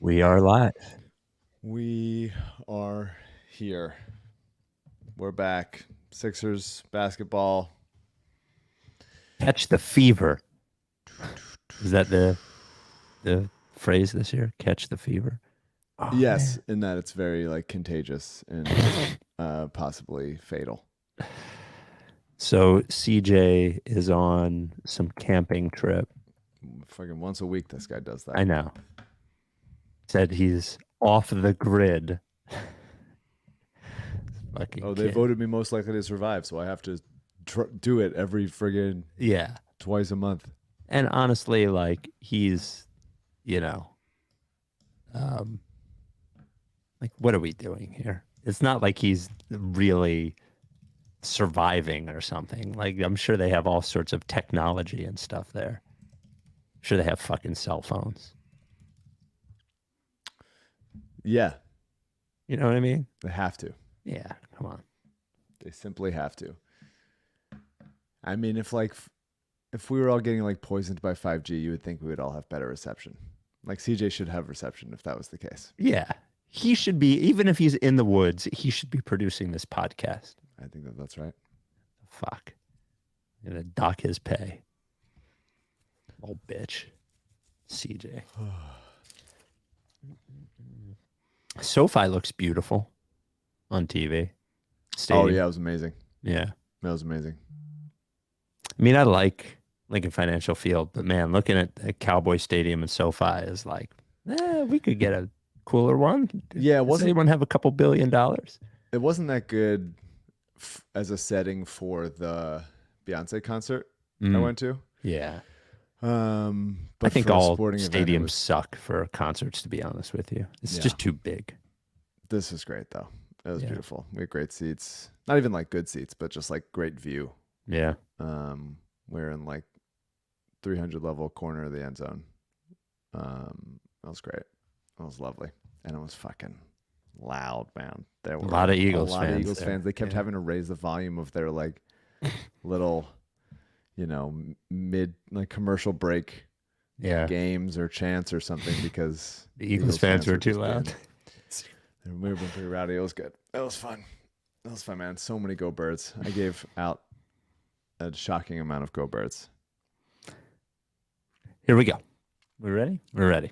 We are live. We are here. We're back. Sixers basketball. Catch the fever. Is that the phrase this year? Catch the fever. Oh, yes, man. In that it's very contagious and possibly fatal. So CJ is on some camping trip. Fucking once a week, this guy does that. I know. Said he's off the grid. They voted me most likely to survive, so I have to do it every friggin' twice a month. And honestly, he's, what are we doing here? It's not like he's really surviving or something. I'm sure they have all sorts of technology and stuff there. I'm sure they have fucking cell phones. Yeah. You know what I mean? They have to. Yeah, come on. They simply have to. I mean, if we were all getting poisoned by 5G, you would think we would all have better reception. CJ should have reception if that was the case. Yeah. He should be, even if he's in the woods, he should be producing this podcast. I think that's right. Fuck. I'm going to dock his pay. Old bitch. CJ. Sofi looks beautiful on TV. Stadium. Oh, yeah, it was amazing. Yeah. That was amazing. I mean, I like Lincoln Financial Field, but man, looking at the Cowboy Stadium and SoFi is we could get a cooler one. Yeah, does anyone have a couple $1 billion? It wasn't that good as a setting for the Beyonce concert I went to. Yeah. But I think all stadiums suck for concerts, to be honest with you. It's just too big. This is great, though. It was beautiful. We had great seats. Not even good seats, but just great view. Yeah. We're in 300 level corner of the end zone. That was great. That was lovely. And it was fucking loud, man. There were a lot of Eagles fans. A lot of Eagles fans. They kept having to raise the volume of their little, mid commercial break games or chants or something because the Eagles fans were too loud. They were moving pretty rowdy. It was good. It was fun. It was fun, man. So many Go Birds. I gave out a shocking amount of Go Birds. Here we go. We're ready? We're ready.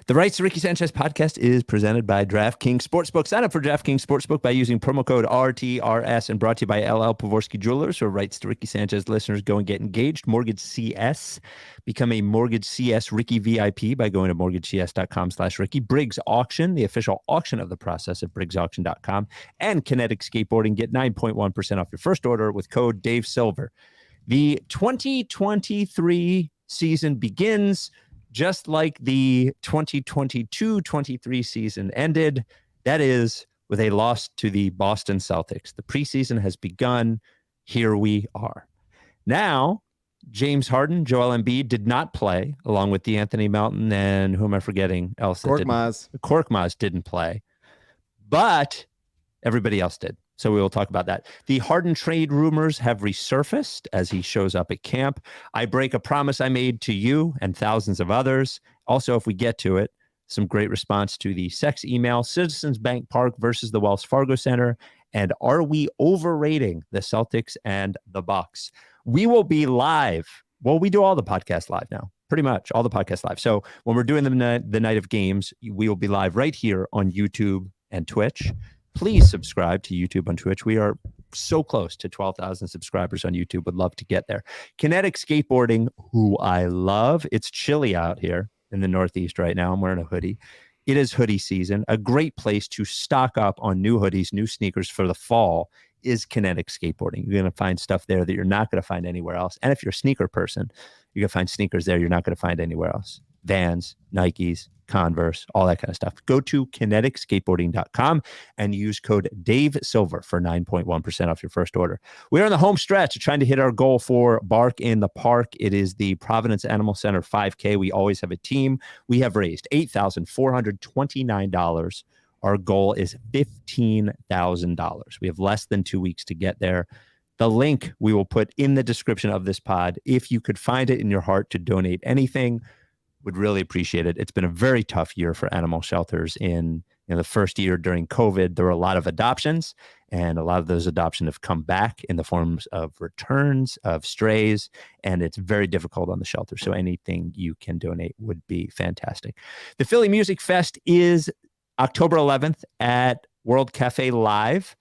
The Rights to Ricky Sanchez podcast is presented by DraftKings Sportsbook. Sign up for DraftKings Sportsbook by using promo code RTRS and brought to you by LL Pavorsky Jewelers. For Rights to Ricky Sanchez listeners, go and get engaged. MortgageCS. Become a MortgageCS Ricky VIP by going to MortgageCS.com/Ricky. Briggs Auction, the official auction of the process at BriggsAuction.com. And Kinetic Skateboarding. Get 9.1% off your first order with code Dave Silver. The 2023 season begins just like the 2022-23 season ended. That is with a loss to the Boston Celtics. The preseason has begun. Here we are. Now, James Harden, Joel Embiid did not play, along with DeAnthony Melton and who am I forgetting else? Korkmaz didn't play, but everybody else did. So we will talk about that. The Harden trade rumors have resurfaced as he shows up at camp. I break a promise I made to you and thousands of others. Also, if we get to it, some great response to the sex email, Citizens Bank Park versus the Wells Fargo Center, and are we overrating the Celtics and the Bucks? We will be live. Well, we do all the podcasts live now, pretty much all the podcasts live. So when we're doing the night of games, we will be live right here on YouTube and Twitch. Please subscribe to YouTube and Twitch. We are so close to 12,000 subscribers on YouTube. Would love to get there. Kinetic Skateboarding, who I love. It's chilly out here in the Northeast right now. I'm wearing a hoodie. It is hoodie season. A great place to stock up on new hoodies, new sneakers for the fall is Kinetic Skateboarding. You're going to find stuff there that you're not going to find anywhere else. And if you're a sneaker person, you're going to find sneakers there you're not going to find anywhere else. Vans, Nikes, Converse, all that kind of stuff. Go to kineticskateboarding.com and use code Dave Silver for 9.1% off your first order. We're on the home stretch trying to hit our goal for Bark in the Park. It is the Providence Animal Center 5K. We always have a team. We have raised $8,429. Our goal is $15,000. We have less than 2 weeks to get there. The link we will put in the description of this pod. If you could find it in your heart to donate anything, would really appreciate it. It's been a very tough year for animal shelters. In the first year during COVID, there were a lot of adoptions, and a lot of those adoptions have come back in the forms of returns of strays, and it's very difficult on the shelter. So anything you can donate would be fantastic. The Philly Music Fest is October 11th at World Cafe Live.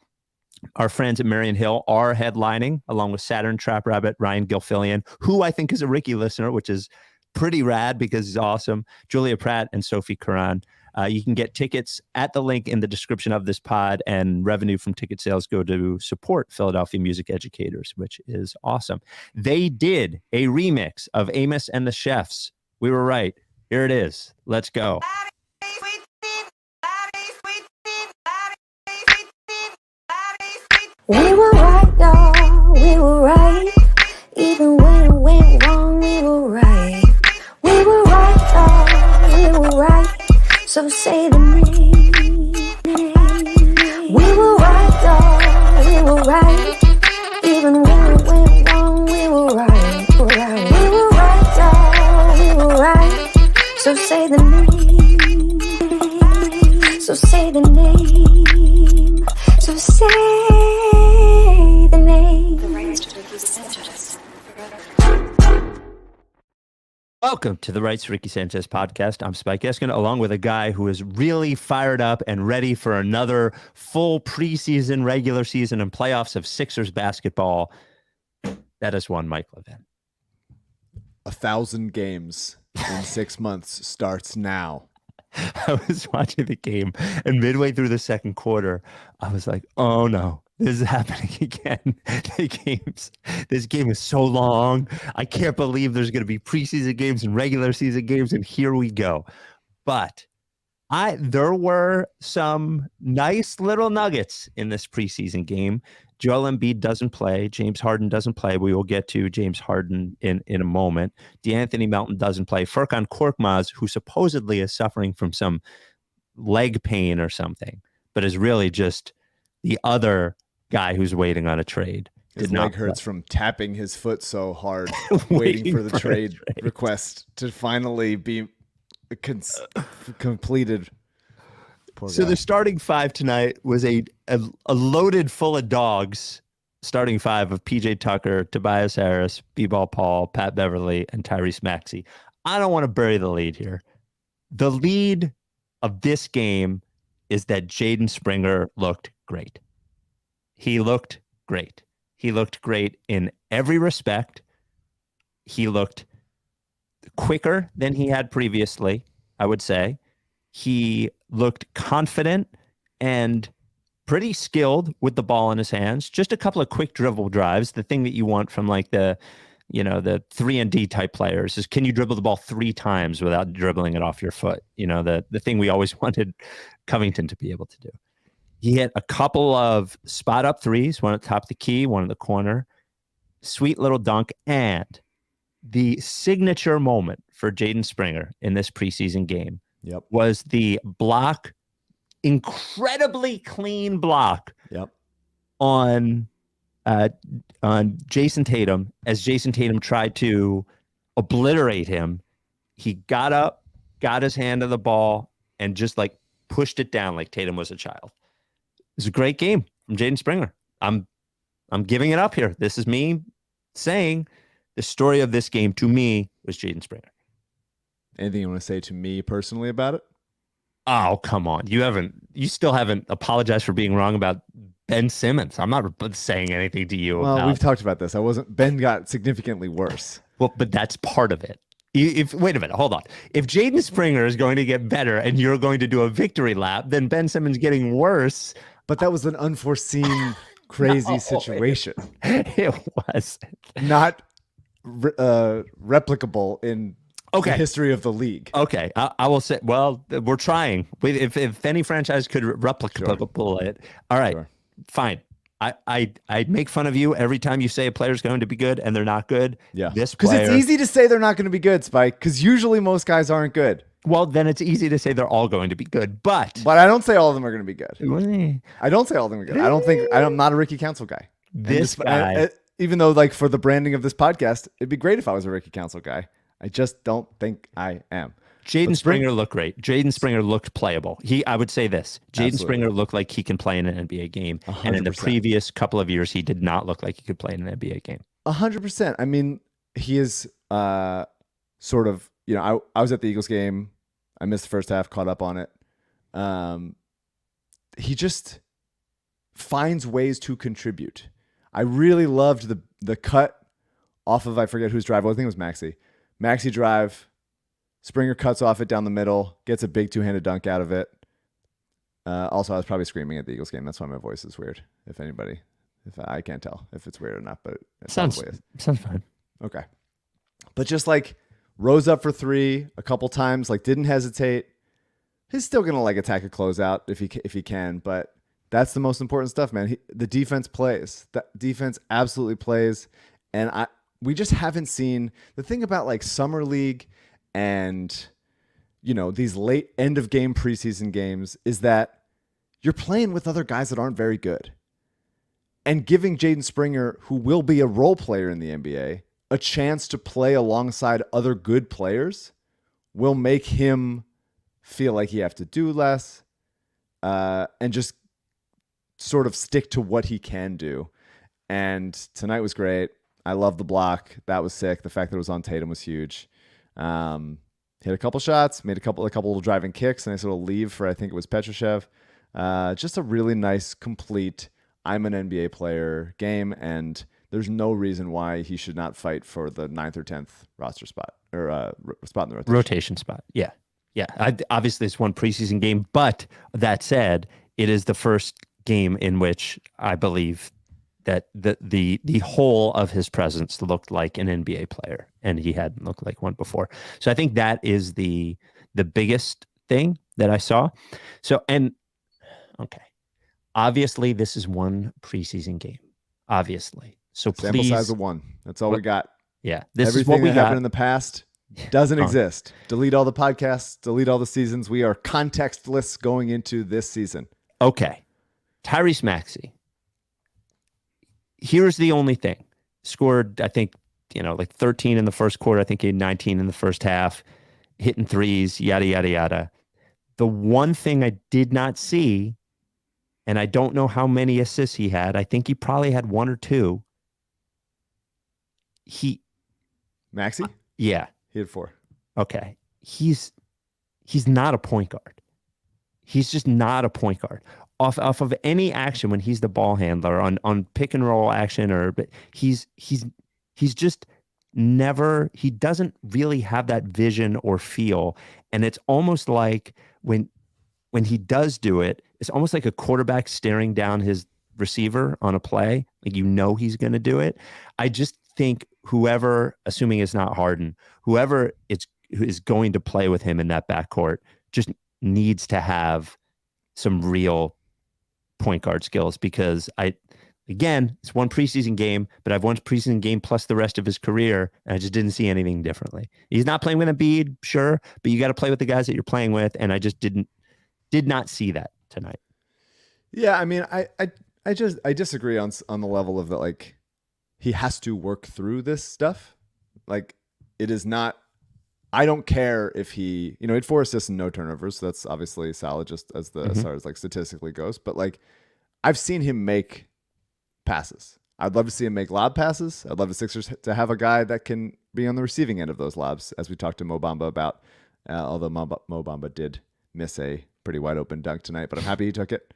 Our friends at Marion Hill are headlining, along with Saturn, Trap Rabbit, Ryan Gilfillian, who I think is a Ricky listener, which is pretty rad because he's awesome, Julia Pratt, and Sophie Karan. You can get tickets at the link in the description of this pod, and revenue from ticket sales go to support Philadelphia music educators, which is awesome. They did a remix of Amos and the Chefs. We were right. Here it is. Let's go. We were right, y'all. We were right. Even when it went wrong, we were right. We were right, y'all. We were right. So say the name. We were right, y'all. We were right. Even when it went wrong, we were right. We were right, y'all. We were right. So say the name. So say the name. So say the name. The rights to Ricky Sanchez. Welcome to the Rights to Ricky Sanchez podcast. I'm Spike Eskin, along with a guy who is really fired up and ready for another full preseason, regular season, and playoffs of Sixers basketball. That is one Mike Levin. 1,000 games in 6 months starts now. I was watching the game, and midway through the second quarter, I was like, oh no, this is happening again. This game is so long. I can't believe there's going to be preseason games and regular season games, and here we go. But there were some nice little nuggets in this preseason game. Joel Embiid doesn't play. James Harden doesn't play. We will get to James Harden in a moment. DeAnthony Melton doesn't play. Furkan Korkmaz, who supposedly is suffering from some leg pain or something, but is really just the other guy who's waiting on a trade. His leg hurts from tapping his foot so hard, waiting for the trade request to finally be completed. So the starting five tonight was a loaded full of dogs. Starting five of PJ Tucker, Tobias Harris, B-Ball Paul, Pat Beverly, and Tyrese Maxey. I don't want to bury the lead here. The lead of this game is that Jaden Springer looked great. He looked great. He looked great in every respect. He looked quicker than he had previously, I would say. He looked confident and pretty skilled with the ball in his hands. Just a couple of quick dribble drives. The thing that you want from like the 3-and-D type players is, can you dribble the ball 3 times without dribbling it off your foot? The thing we always wanted Covington to be able to do. He hit a couple of spot up threes, one at the top of the key, one in the corner. Sweet little dunk. And the signature moment for Jaden Springer in this preseason game was the block, incredibly clean block on Jason Tatum, as Jason Tatum tried to obliterate him. He got up, got his hand on the ball, and just like pushed it down like Tatum was a child. It was a great game from Jaden Springer. I'm giving it up here. This is me saying the story of this game to me was Jaden Springer. Anything you want to say to me personally about it? Oh, come on. You still haven't apologized for being wrong about Ben Simmons. I'm not saying anything to you about. We've talked about this. Ben got significantly worse. Well, but that's part of it. Wait a minute, hold on. If Jaden Springer is going to get better and you're going to do a victory lap, then Ben Simmons getting worse. But that was an unforeseen, crazy situation. It was not replicable in the history of the league. Okay, I will say, well, we're trying. If any franchise could replicable it, all right, fine. I make fun of you every time you say a player's going to be good and they're not good. Yeah, because it's easy to say they're not going to be good, Spike, because usually most guys aren't good. Well, then it's easy to say they're all going to be good, but I don't say all of them are going to be good. I don't say all of them are good. I'm not a Ricky Council guy. This guy, even though like for the branding of this podcast, it'd be great if I was a Ricky Council guy. I just don't think I am. Jaden Springer looked great. Jaden Springer looked playable. I would say this. Jaden Springer looked like he can play in an NBA game. 100%. And in the previous couple of years, he did not look like he could play in an NBA game. 100%. I mean, he is sort of, I was at the Eagles game. I missed the first half, caught up on it. He just finds ways to contribute. I really loved the cut off of, I forget whose drive. I think it was Maxey. Maxey drive. Springer cuts off it down the middle, gets a big two-handed dunk out of it. Also, I was probably screaming at the Eagles game. That's why my voice is weird. If I can't tell if it's weird or not, but it sounds fine. Okay. But just like rose up for three a couple times, like didn't hesitate. He's still going to like attack a closeout if he can, but that's the most important stuff, man. The defense plays. The defense absolutely plays. And we just haven't seen the thing about like summer league and, these late end of game preseason games is that you're playing with other guys that aren't very good. And giving Jaden Springer, who will be a role player in the NBA, a chance to play alongside other good players will make him feel like he have to do less and just sort of stick to what he can do. And tonight was great. I love the block. That was sick. The fact that it was on Tatum was huge. Hit a couple shots, made a couple little driving kicks, and I sort of leave for, I think it was Petrushev. Just a really nice, complete, I'm an NBA player game, and there's no reason why he should not fight for the 9th or 10th roster spot or spot in the rotation spot. Yeah. Obviously, it's one preseason game, but that said, it is the first game in which I believe that the whole of his presence looked like an NBA player, and he hadn't looked like one before. So I think that is the biggest thing that I saw. So, okay, obviously this is one preseason game, obviously. So sample please, size of one. That's all we got. Yeah, everything is what we that happened in the past doesn't exist. Delete all the podcasts. Delete all the seasons. We are contextless going into this season. Okay, Tyrese Maxey. Here's the only thing. Scored, I think, like 13 in the first quarter. I think he had 19 in the first half, hitting threes, yada, yada, yada. The one thing I did not see, and I don't know how many assists he had. I think he probably had one or two. Maxey? Yeah. He had 4. Okay. He's not a point guard. He's just not a point guard. Off of any action when he's the ball handler on pick and roll action, but he's just never, he doesn't really have that vision or feel. And it's almost like when he does do it, it's almost like a quarterback staring down his receiver on a play. Like, he's going to do it. I just think whoever, assuming it's not Harden, whoever is going to play with him in that backcourt just needs to have some real point guard skills, because it's one preseason game, but I've one preseason game plus the rest of his career, and I just didn't see anything differently. He's not playing with Embiid, sure, but you got to play with the guys that you're playing with, and I just did not see that tonight. Yeah, I mean, I disagree on the level of that. Like, he has to work through this stuff. Like, it is not. I don't care if he had 4 assists and no turnovers. So that's obviously solid, just as far as like statistically goes. But like, I've seen him make passes. I'd love to see him make lob passes. I'd love the Sixers to have a guy that can be on the receiving end of those lobs, as we talked to Mo Bamba about. Although Mo Bamba did miss a pretty wide open dunk tonight, but I'm happy he took it.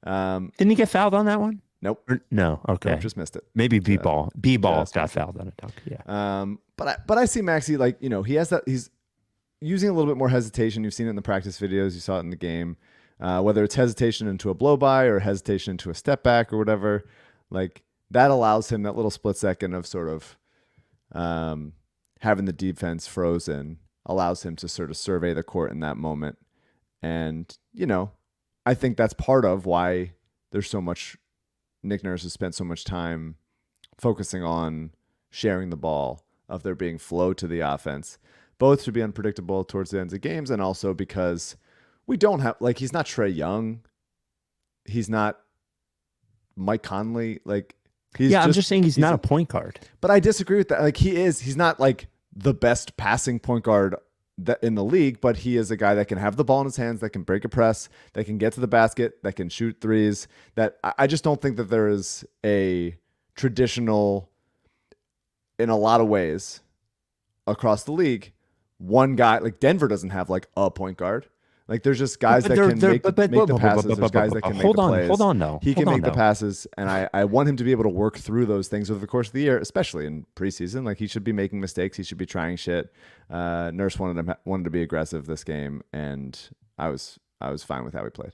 Didn't he get fouled on that one? Nope. No. Okay. Nope, just missed it. Maybe B-ball. B-ball got fouled on a dunk. Yeah. But I see Maxey, like, he has that. He's using a little bit more hesitation. You've seen it in the practice videos. You saw it in the game. Whether it's hesitation into a blow by or hesitation into a step back or whatever, like, that allows him that little split second of sort of having the defense frozen, allows him to sort of survey the court in that moment. And, I think that's part of why there's so much. Nick Nurse has spent so much time focusing on sharing the ball, of there being flow to the offense, both to be unpredictable towards the ends of games, and also because we don't have, like, he's not Trae Young. He's not Mike Conley. Like, I'm just saying he's not a point guard. But I disagree with that. Like, he's not like the best passing point guard in the league, but he is a guy that can have the ball in his hands, that can break a press, that can get to the basket, that can shoot threes. That I just don't think that there is a traditional, in a lot of ways, across the league, one guy. Like Denver doesn't have like a point guard. Like there's just guys that can make the passes. There's guys that can make the plays. Hold on, though. He can make the passes, and I want him to be able to work through those things over the course of the year, especially in preseason. Like he should be making mistakes. He should be trying shit. Nurse wanted to be aggressive this game, and I was fine with how he played.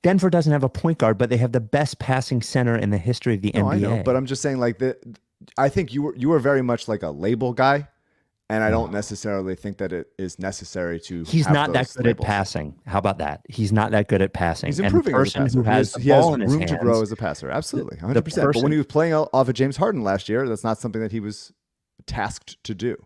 Denver doesn't have a point guard, but they have the best passing center in the history of the NBA. I know, but I'm just saying, like I think you were very much like a label guy. And I don't necessarily think that it is necessary to. He's not that good at passing. How about that? He's not that good at passing. He's improving as a passer. He has room to grow as a passer. Absolutely, 100%. But when he was playing off of James Harden last year, that's not something that he was tasked to do.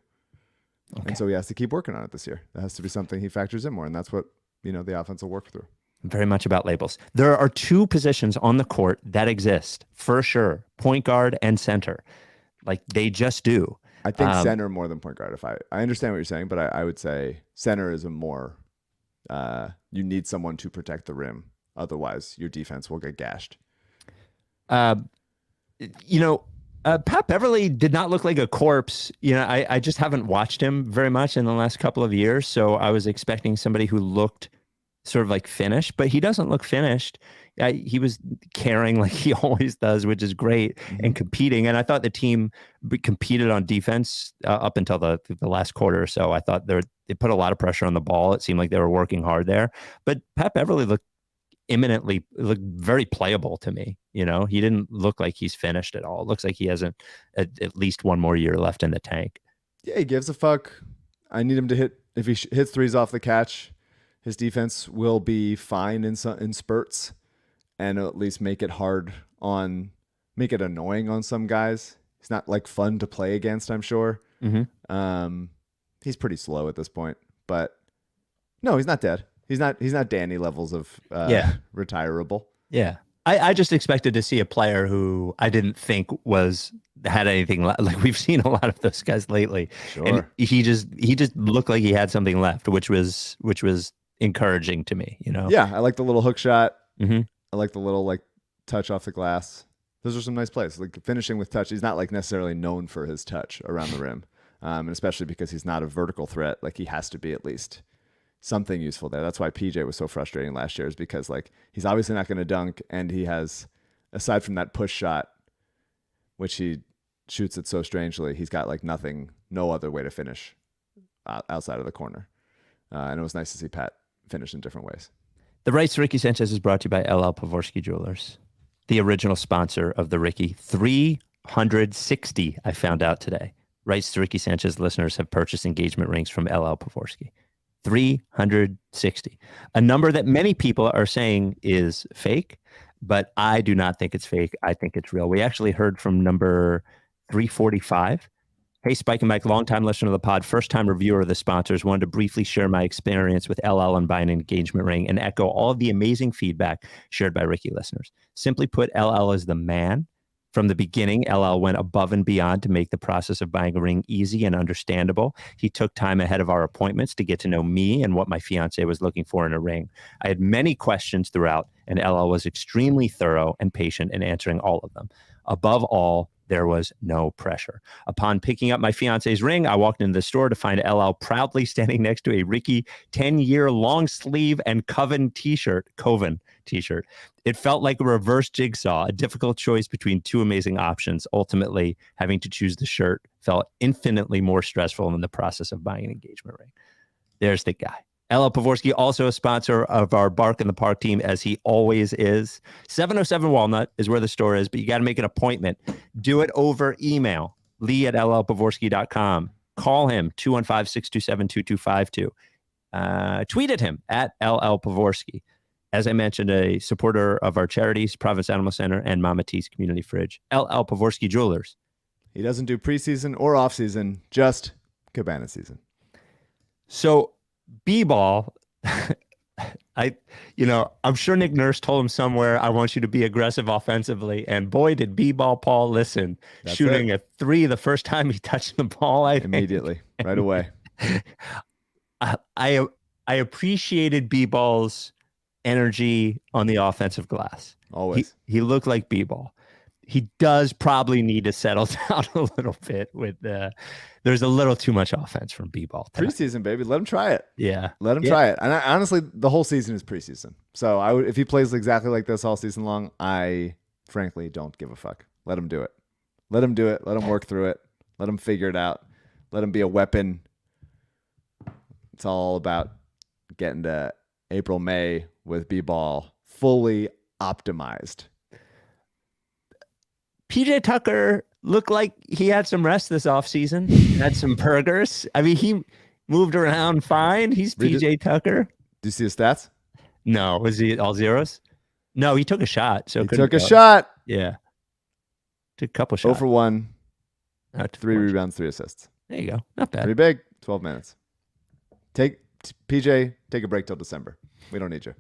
Okay. And so he has to keep working on it this year. That has to be something he factors in more, and that's what the offense will work through. Very much about labels. There are two positions on the court that exist for sure: point guard and center. Like they just do. I think center more than point guard. If I understand what you're saying, but I would say center is a more you need someone to protect the rim. Otherwise, your defense will get gashed. Pat Beverly did not look like a corpse. I just haven't watched him very much in the last couple of years, so I was expecting somebody who looked sort of like finished, but he doesn't look finished. He was carrying like he always does, which is great, and competing. And I thought the team competed on defense up until the last quarter or so. I thought they put a lot of pressure on the ball. It seemed like they were working hard there. But Pat Beverly looked very playable to me. He didn't look like he's finished at all. It looks like he has at least one more year left in the tank. Yeah, he gives a fuck. I need him to hit. If he hits threes off the catch, his defense will be fine in spurts. And at least make it annoying on some guys. He's not like fun to play against, I'm sure. Mm-hmm. He's pretty slow at this point, but no, he's not dead. He's not Danny levels of retirable. Yeah. I just expected to see a player who I didn't think had anything like we've seen a lot of those guys lately. Sure. And he just looked like he had something left, which was encouraging to me, Yeah, I like the little hook shot. Mm-hmm. I like the little touch off the glass. Those are some nice plays. Like finishing with touch. He's not necessarily known for his touch around the rim, and especially because he's not a vertical threat. Like he has to be at least something useful there. That's why PJ was so frustrating last year, is because he's obviously not going to dunk, and he has, aside from that push shot, which he shoots it so strangely, he's got no other way to finish outside of the corner. And it was nice to see Pat finish in different ways. The rights to Ricky Sanchez is brought to you by LL Pavorsky Jewelers, the original sponsor of the Ricky. 360, I found out today. Rights to Ricky Sanchez listeners have purchased engagement rings from LL Pavorsky. 360. A number that many people are saying is fake, but I do not think it's fake. I think it's real. We actually heard from number 345. Hey, Spike and Mike, longtime listener of the pod, first-time reviewer of the sponsors, wanted to briefly share my experience with LL and buying an engagement ring and echo all of the amazing feedback shared by Ricky listeners. Simply put, LL is the man. From the beginning, LL went above and beyond to make the process of buying a ring easy and understandable. He took time ahead of our appointments to get to know me and what my fiance was looking for in a ring. I had many questions throughout, and LL was extremely thorough and patient in answering all of them. Above all, there was no pressure. Upon picking up my fiance's ring, I walked into the store to find LL proudly standing next to a Ricky 10-year long sleeve and Coven t-shirt. It felt like a reverse jigsaw, a difficult choice between two amazing options. Ultimately, having to choose the shirt felt infinitely more stressful than the process of buying an engagement ring. There's the guy. LL Pavorsky, also a sponsor of our Bark in the Park team, as he always is. 707 Walnut is where the store is, but you got to make an appointment. Do it over email, lee@llpavorsky.com. Call him, 215-627-2252. Tweet at him, @LLPavorsky. As I mentioned, a supporter of our charities, Providence Animal Center and Mama T's Community Fridge. LL Pavorsky Jewelers. He doesn't do preseason or offseason, just Cabana season. So, B-ball, I'm sure Nick Nurse told him somewhere, I want you to be aggressive offensively. And boy, did B-ball Paul listen. That's shooting it. a 3 the first time he touched the ball. I think. Immediately, right away. I appreciated B-ball's energy on the offensive glass. Always. He looked like B-ball. He does probably need to settle down a little bit with there's a little too much offense from B-ball tonight. Preseason, baby. Let him try it. Yeah. Let him try it. And honestly, the whole season is preseason. So if he plays exactly like this all season long, I frankly don't give a fuck. Let him do it. Let him do it. Let him work through it. Let him figure it out. Let him be a weapon. It's all about getting to April, May with B-ball fully optimized. PJ Tucker looked like he had some rest this offseason, had some burgers. I mean, he moved around fine. He's PJ Tucker. Do you see his stats? No. Was he all zeros? No, he took a shot. So he took a shot. Yeah. Took a couple shots. 0 for 1. Not 3 rebounds, 3 assists. There you go. Not bad. Pretty big. 12 minutes. PJ, take a break till December. We don't need you.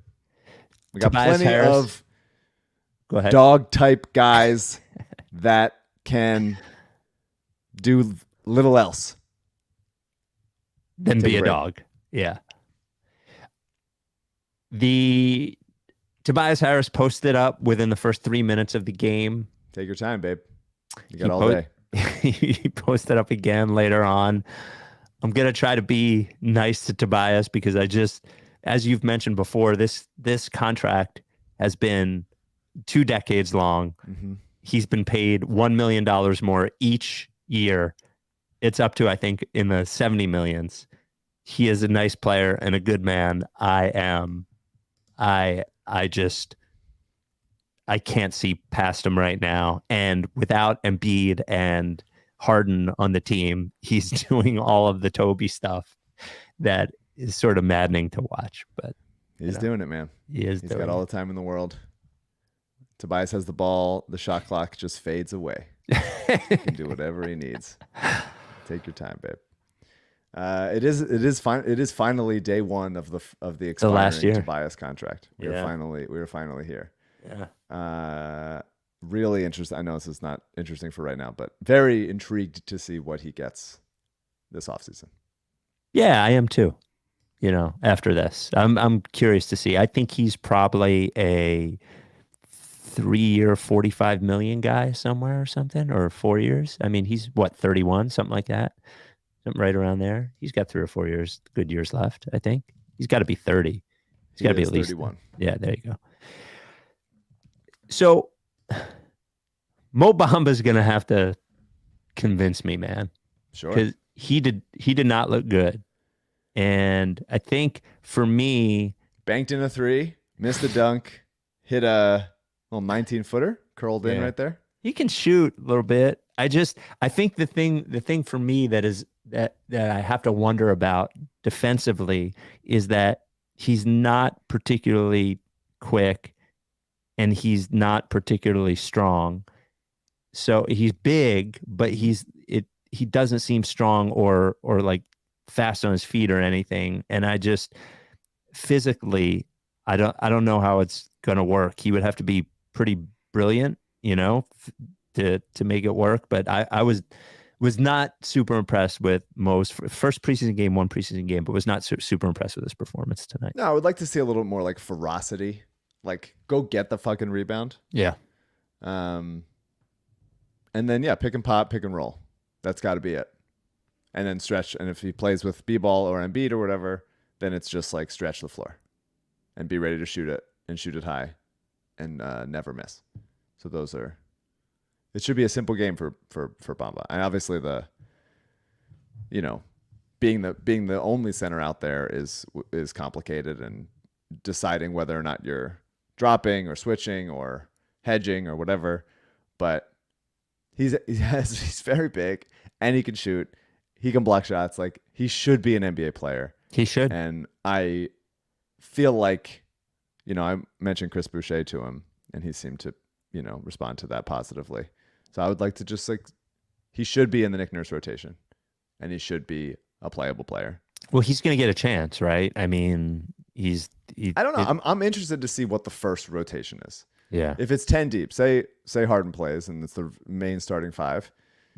We got Tobias plenty Harris. of Go ahead. dog type guys that can do little else than Take be a a break. dog. Yeah. The Tobias Harris posted up within the first 3 minutes of the game. Take your time, babe. You got all day. He posted up again later on. I'm going to try to be nice to Tobias because as you've mentioned before, this contract has been 2 decades long. Mm-hmm. He's been paid $1 million more each year. It's up to, I think, in the 70 millions. He is a nice player and a good man. I can't see past him right now. And without Embiid and Harden on the team, he's doing all of the Toby stuff that is sort of maddening to watch. But he's doing it, man. He's got all the time in the world. Tobias has the ball. The shot clock just fades away. He can do whatever he needs. Take your time, babe. It is finally day one of the expiring last year. Tobias contract. We are finally here. Yeah. Really interesting. I know this is not interesting for right now, but very intrigued to see what he gets this offseason. Yeah, I am too. After this, I'm curious to see. I think he's probably a 3-year, 45 million guy somewhere or something, or 4 years. I mean, he's 31, something like that. Something right around there. He's got 3 or 4 years, good years left, I think. He's got to be 30. He's got to be at least 31. Yeah, there you go. So Mo Bamba's going to have to convince me, man. Sure. Because he did not look good. And I think for me, banked in a 3, missed a dunk, hit a little 19-footer, curled in right there. He can shoot a little bit. I think the thing for me that I have to wonder about defensively is that he's not particularly quick and he's not particularly strong. So he's big, but he doesn't seem strong or like fast on his feet or anything. And I just physically, I don't know how it's going to work. He would have to be pretty brilliant, to make it work. But I was not super impressed with Mo's first preseason game, one preseason game, but was not super impressed with his performance tonight. No, I would like to see a little more like ferocity, like go get the fucking rebound. Yeah. And then pick and pop, pick and roll. That's got to be it. And then stretch. And if he plays with B-ball or Embiid or whatever, then it's just like stretch the floor and be ready to shoot it and shoot it high and never miss. So it should be a simple game for Bamba. And obviously being the only center out there is complicated, and deciding whether or not you're dropping or switching or hedging or whatever. But he's very big and he can shoot. He can block shots. Like, he should be an NBA player. He should. And I feel like, I mentioned Chris Boucher to him and he seemed to, respond to that positively. So I would like to just he should be in the Nick Nurse rotation and he should be a playable player. Well, he's going to get a chance, right? I mean, he's I don't know. I'm interested to see what the first rotation is. Yeah. If it's 10 deep, say Harden plays and it's the main starting five.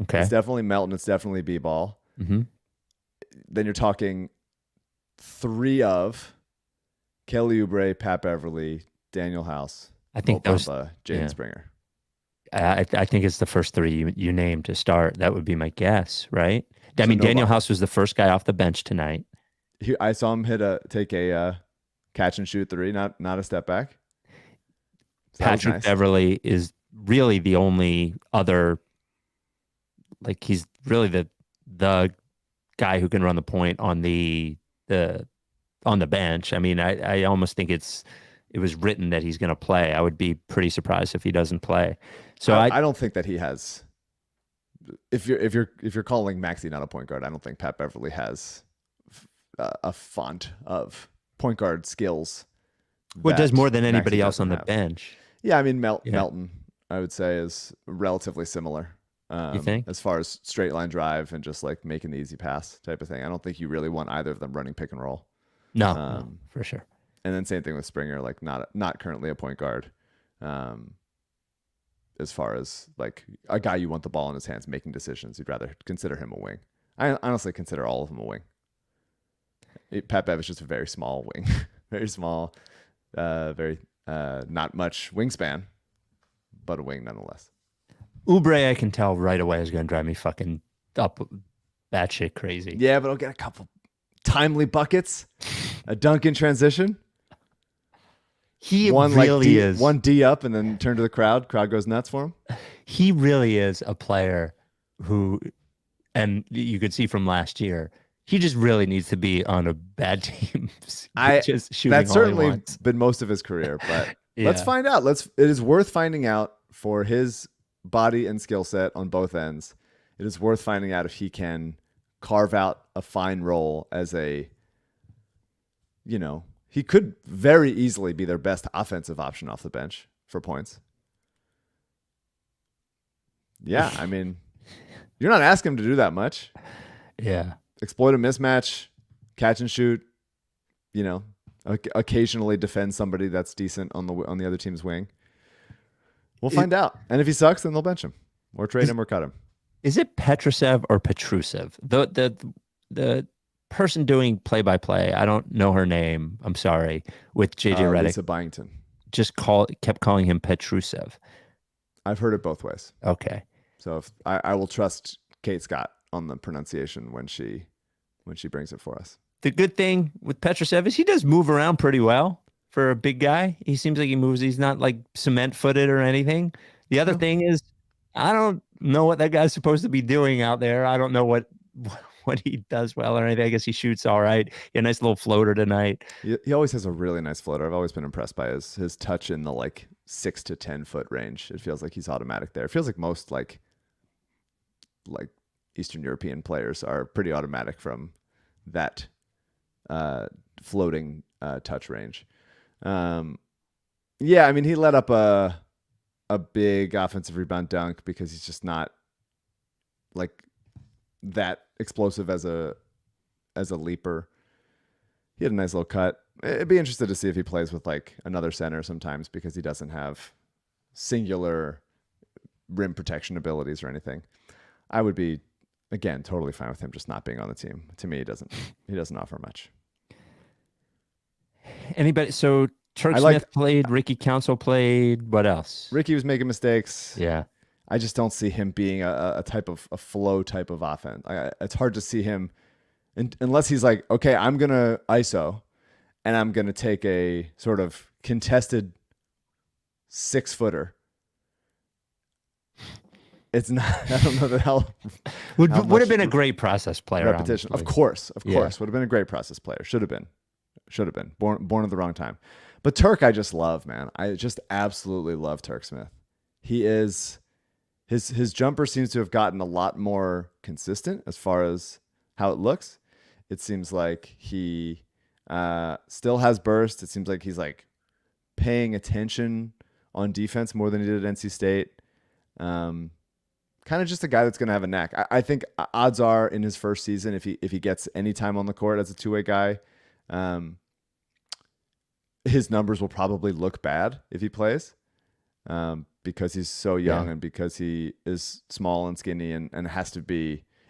Okay. It's definitely Melton. It's definitely B-ball. Mm-hmm. Then you're talking 3 of Kelly Oubre, Pat Beverly, Daniel House, I think Bamba, Jaden Springer. I think it's the first 3 you named to start. That would be my guess, right? I So mean, Daniel nobody. House was the first guy off the bench tonight. I saw him take a catch and shoot 3, not a step back. So Patrick nice. Beverly is really the only other, like, he's really the guy who can run the point on the bench. I mean, I almost think it was written that he's going to play. I would be pretty surprised if he doesn't play. So I don't think that he has. If you're calling Maxey not a point guard, I don't think Pat Beverly has a font of point guard skills. Well, does more than Maxey anybody else on the doesn't have. bench. Yeah, I mean Melton, I would say, is relatively similar. You think? As far as straight line drive and just like making the easy pass type of thing. I don't think you really want either of them running pick and roll. No, for sure. And then same thing with Springer, like not currently a point guard. As far as like a guy you want the ball in his hands making decisions, you'd rather consider him a wing. I honestly consider all of them a wing. Pat Bev is just a very small wing, very small, very not much wingspan, but a wing nonetheless. Oubre, I can tell right away, is going to drive me fucking up batshit crazy. Yeah, but I'll get a couple timely buckets, a dunk in transition. He one really is. One D up and then turn to the crowd. Crowd goes nuts for him. He really is a player who, and you could see from last year, he just really needs to be on a bad team. Just shooting that's all certainly he wants. been most of his career, but Yeah. let's find out. It is worth finding out for his body and skill set on both ends. It is worth finding out if he can carve out a fine role as he could very easily be their best offensive option off the bench for points. Yeah, I mean, you're not asking him to do that much. Yeah. Exploit a mismatch, catch and shoot, occasionally defend somebody that's decent on the other team's wing. We'll find out. And if he sucks, then they'll bench him or trade him or cut him. Is it Petrusev or Petrusev? The person doing play-by-play, I don't know her name, I'm sorry, with JJ Redick. Lisa Byington. Kept calling him Petrusev. I've heard it both ways. Okay. So if I will trust Kate Scott on the pronunciation when she brings it for us. The good thing with Petrusev is he does move around pretty well for a big guy. He seems like he moves. He's not like cement-footed or anything. The other thing is, I don't know what that guy's supposed to be doing out there. I don't know what he does well or anything. I guess he shoots all right. He had a nice little floater tonight. He always has a really nice floater. I've always been impressed by his touch in the like 6 to 10 foot range. It feels like he's automatic there. It feels like most like Eastern European players are pretty automatic from that floating touch range. Yeah, I mean, he let up a big offensive rebound dunk because he's just not like that explosive as a leaper. He had a nice little cut. It'd be interested to see if he plays with like another center sometimes because he doesn't have singular rim protection abilities or anything. I would be, again, totally fine with him just not being on the team. To me, he doesn't offer much. Anybody? So Turk Smith played, Ricky Council played. What else? Ricky was making mistakes. Yeah. I just don't see him being a type of a flow type of offense. It's hard to see him unless he's like, okay, I'm going to ISO and I'm going to take a sort of contested 6-footer. It's not, I don't know how would have been a great process player. Repetition. Honestly. Of course. Would have been a great process player. Should have been. Born at the wrong time. But Turk, I just love, man. I just absolutely love Turk Smith. He is, his jumper seems to have gotten a lot more consistent as far as how it looks. It seems like he still has burst. It seems like he's like paying attention on defense more than he did at NC State. Kind of just a guy that's going to have a knack. I think odds are in his first season, if he gets any time on the court as a two-way guy, his numbers will probably look bad if he plays, because he's so young and because he is small and skinny and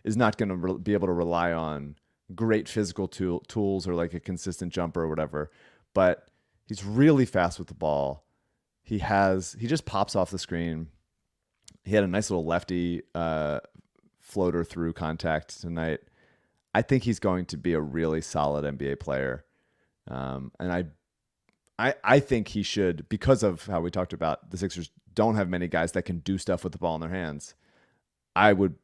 is not going to be able to rely on great physical tools or like a consistent jumper or whatever. But he's really fast with the ball. He just pops off the screen. He had a nice little lefty floater through contact tonight. I think he's going to be a really solid NBA player. And I think he should, because of how we talked about the Sixers don't have many guys that can do stuff with the ball in their hands. I would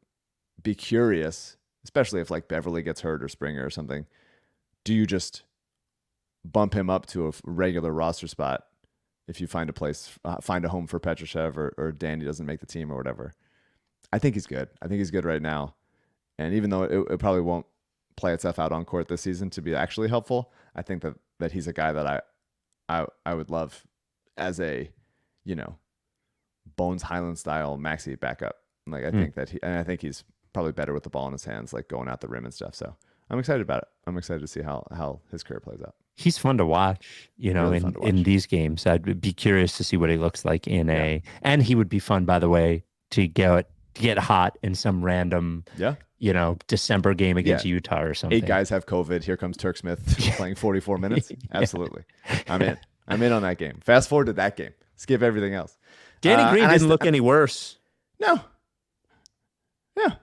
be curious, especially if like Beverly gets hurt or Springer or something. Do you just bump him up to a regular roster spot if you find a home for Petrushev or Danny doesn't make the team or whatever? I think he's good. I think he's good right now. And even though it probably won't play itself out on court this season to be actually helpful, I think that he's a guy that I would love as a, Bones Highland style Maxey backup. Like I think he's probably better with the ball in his hands, like going out the rim and stuff. So I'm excited about it. I'm excited to see how his career plays out. He's fun to watch, really in these games. I'd be curious to see what he looks like and he would be fun, by the way, to get hot in some random, December game against Utah or something. 8 guys have COVID. Here comes Turk Smith playing 44 minutes. Absolutely. I'm in on that game. Fast forward to that game. Skip everything else. Danny Green didn't look any worse. No. Yeah.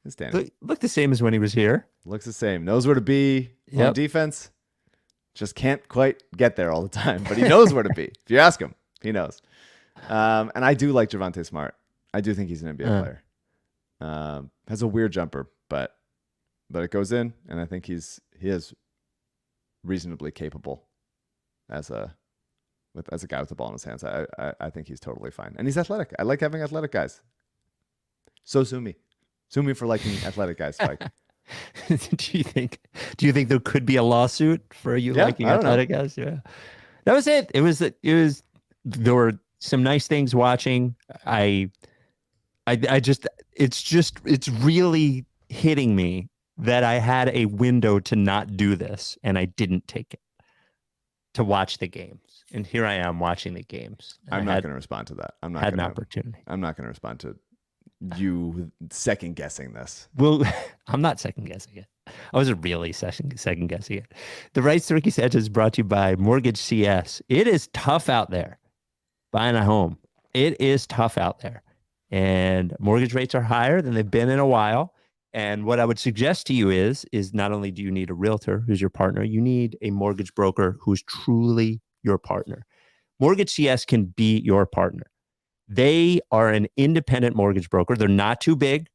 It's Danny. Looked the same as when he was here. Looks the same. Knows where to be on defense. Just can't quite get there all the time. But he knows where to be. If you ask him, he knows. And I do like Javonte Smart. I do think he's an NBA player. Has a weird jumper, but it goes in, and I think he is reasonably capable as a guy with the ball in his hands. I think he's totally fine, and he's athletic. I like having athletic guys. So sue me for liking athletic guys, Spike. Do you think there could be a lawsuit for you liking athletic guys? Yeah, that was it. It was there were some nice things watching. It's really hitting me that I had a window to not do this and I didn't take it, to watch the games. And here I am watching the games. I'm not going to respond to that. I'm not going to respond to you second guessing this. Well, I'm not second guessing it. I wasn't really second guessing it. The Rights to Ricky Sanchez is brought to you by MortgageCS. It is tough out there buying a home. It is tough out there. And mortgage rates are higher than they've been in a while. And what I would suggest to you is not only do you need a realtor who's your partner, you need a mortgage broker who's truly your partner. MortgageCS can be your partner. They are an independent mortgage broker. They're not too big.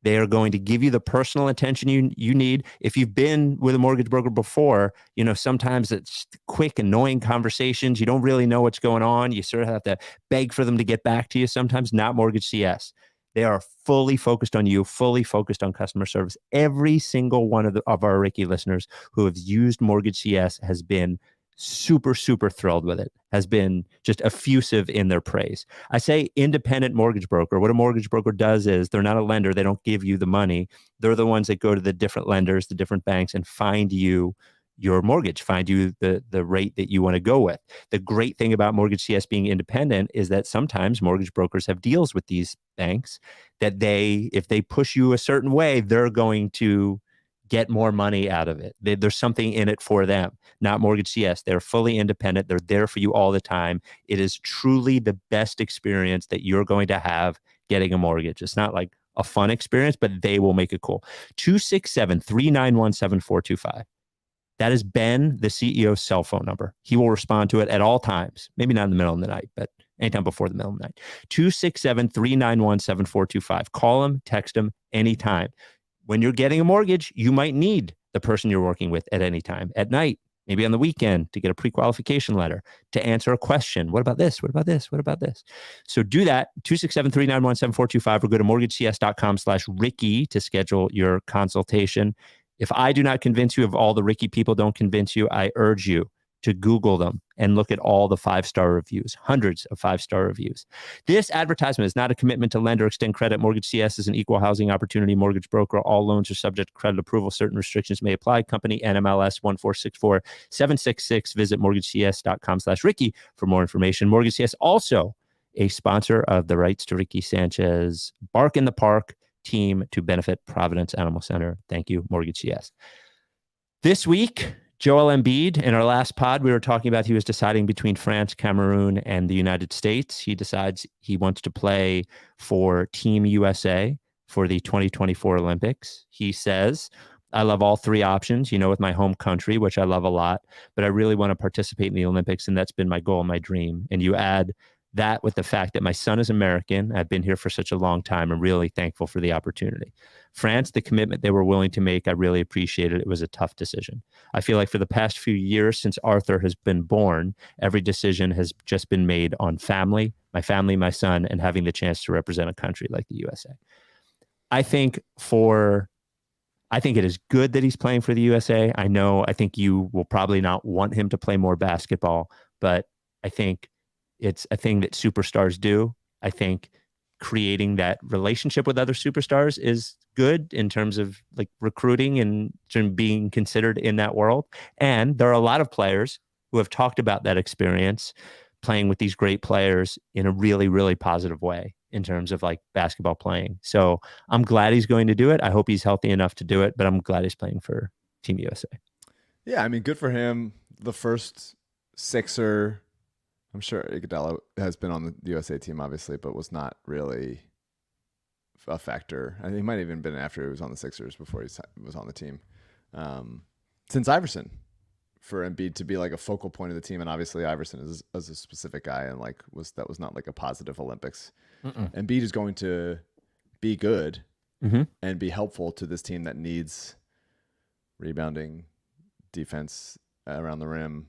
They are going to give you the personal attention you need. If you've been with a mortgage broker before, sometimes it's quick, annoying conversations. You don't really know what's going on. You sort of have to beg for them to get back to you. Sometimes not MortgageCS. They are fully focused on you, fully focused on customer service. Every single one of our Ricky listeners who have used MortgageCS has been super, super thrilled with it, has been just effusive in their praise. I say independent mortgage broker. What a mortgage broker does is they're not a lender. They don't give you the money. They're the ones that go to the different lenders, the different banks, and find you your mortgage, find you the rate that you want to go with. The great thing about MortgageCS being independent is that sometimes mortgage brokers have deals with these banks that if they push you a certain way, they're going to get more money out of it. There's something in it for them. Not MortgageCS. They're fully independent. They're there for you all the time. It is truly the best experience that you're going to have getting a mortgage. It's not like a fun experience, but they will make it cool. 267-391-7425. That is Ben, the CEO's cell phone number. He will respond to it at all times. Maybe not in the middle of the night, but anytime before the middle of the night. 267-391-7425. Call him, text him anytime. When you're getting a mortgage, you might need the person you're working with at any time, at night, maybe on the weekend, to get a pre-qualification letter, to answer a question. What about this? What about this? What about this? So do that, 267-391-7425, or go to mortgagec.com/Ricky to schedule your consultation. If I do not convince you, if all the Ricky people don't convince you, I urge you to Google them and look at all the 5-star reviews, hundreds of 5-star reviews. This advertisement is not a commitment to lend or extend credit. MortgageCS is an equal housing opportunity mortgage broker. All loans are subject to credit approval. Certain restrictions may apply. Company NMLS 1464766. Visit mortgagecs.com/Ricky for more information. MortgageCS also a sponsor of the Rights to Ricky Sanchez Bark in the Park team to benefit Providence Animal Center. Thank you, MortgageCS. This week, Joel Embiid, in our last pod, we were talking about he was deciding between France, Cameroon, and the United States. He decides he wants to play for Team USA for the 2024 Olympics. He says, I love all three options, with my home country, which I love a lot, but I really want to participate in the Olympics, and that's been my goal, my dream. And you add that with the fact that my son is American. I've been here for such a long time. I'm really thankful for the opportunity. France, the commitment they were willing to make, I really appreciated. It was a tough decision. I feel like for the past few years since Arthur has been born, every decision has just been made on family, my son, and having the chance to represent a country like the USA. I think it is good that he's playing for the USA. I think you will probably not want him to play more basketball, but I think it's a thing that superstars do. I think creating that relationship with other superstars is good in terms of like recruiting and being considered in that world. And there are a lot of players who have talked about that experience playing with these great players in a really, really positive way in terms of like basketball playing. So I'm glad he's going to do it. I hope he's healthy enough to do it, but I'm glad he's playing for Team USA. Yeah, I mean, good for him. The first Sixer. I'm sure Iguodala has been on the USA team, obviously, but was not really a factor. I think he might have even been after he was on the Sixers before he was on the team. Since Iverson, for Embiid to be like a focal point of the team, and obviously Iverson is a specific guy, and like that was not like a positive Olympics. Embiid is going to be good and be helpful to this team that needs rebounding, defense around the rim,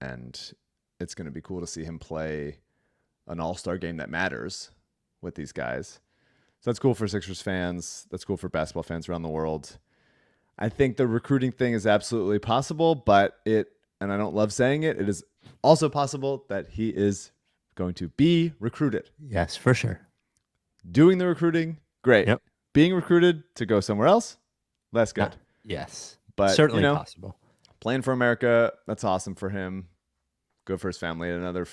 and it's going to be cool to see him play an all-star game that matters with these guys. So that's cool for Sixers fans. That's cool for basketball fans around the world. I think the recruiting thing is absolutely possible, but and I don't love saying it, it is also possible that he is going to be recruited. Yes, for sure. Doing the recruiting, great. Yep. Being recruited to go somewhere else, less good. Yes. But certainly possible. Playing for America, that's awesome for him. Good for his family. Another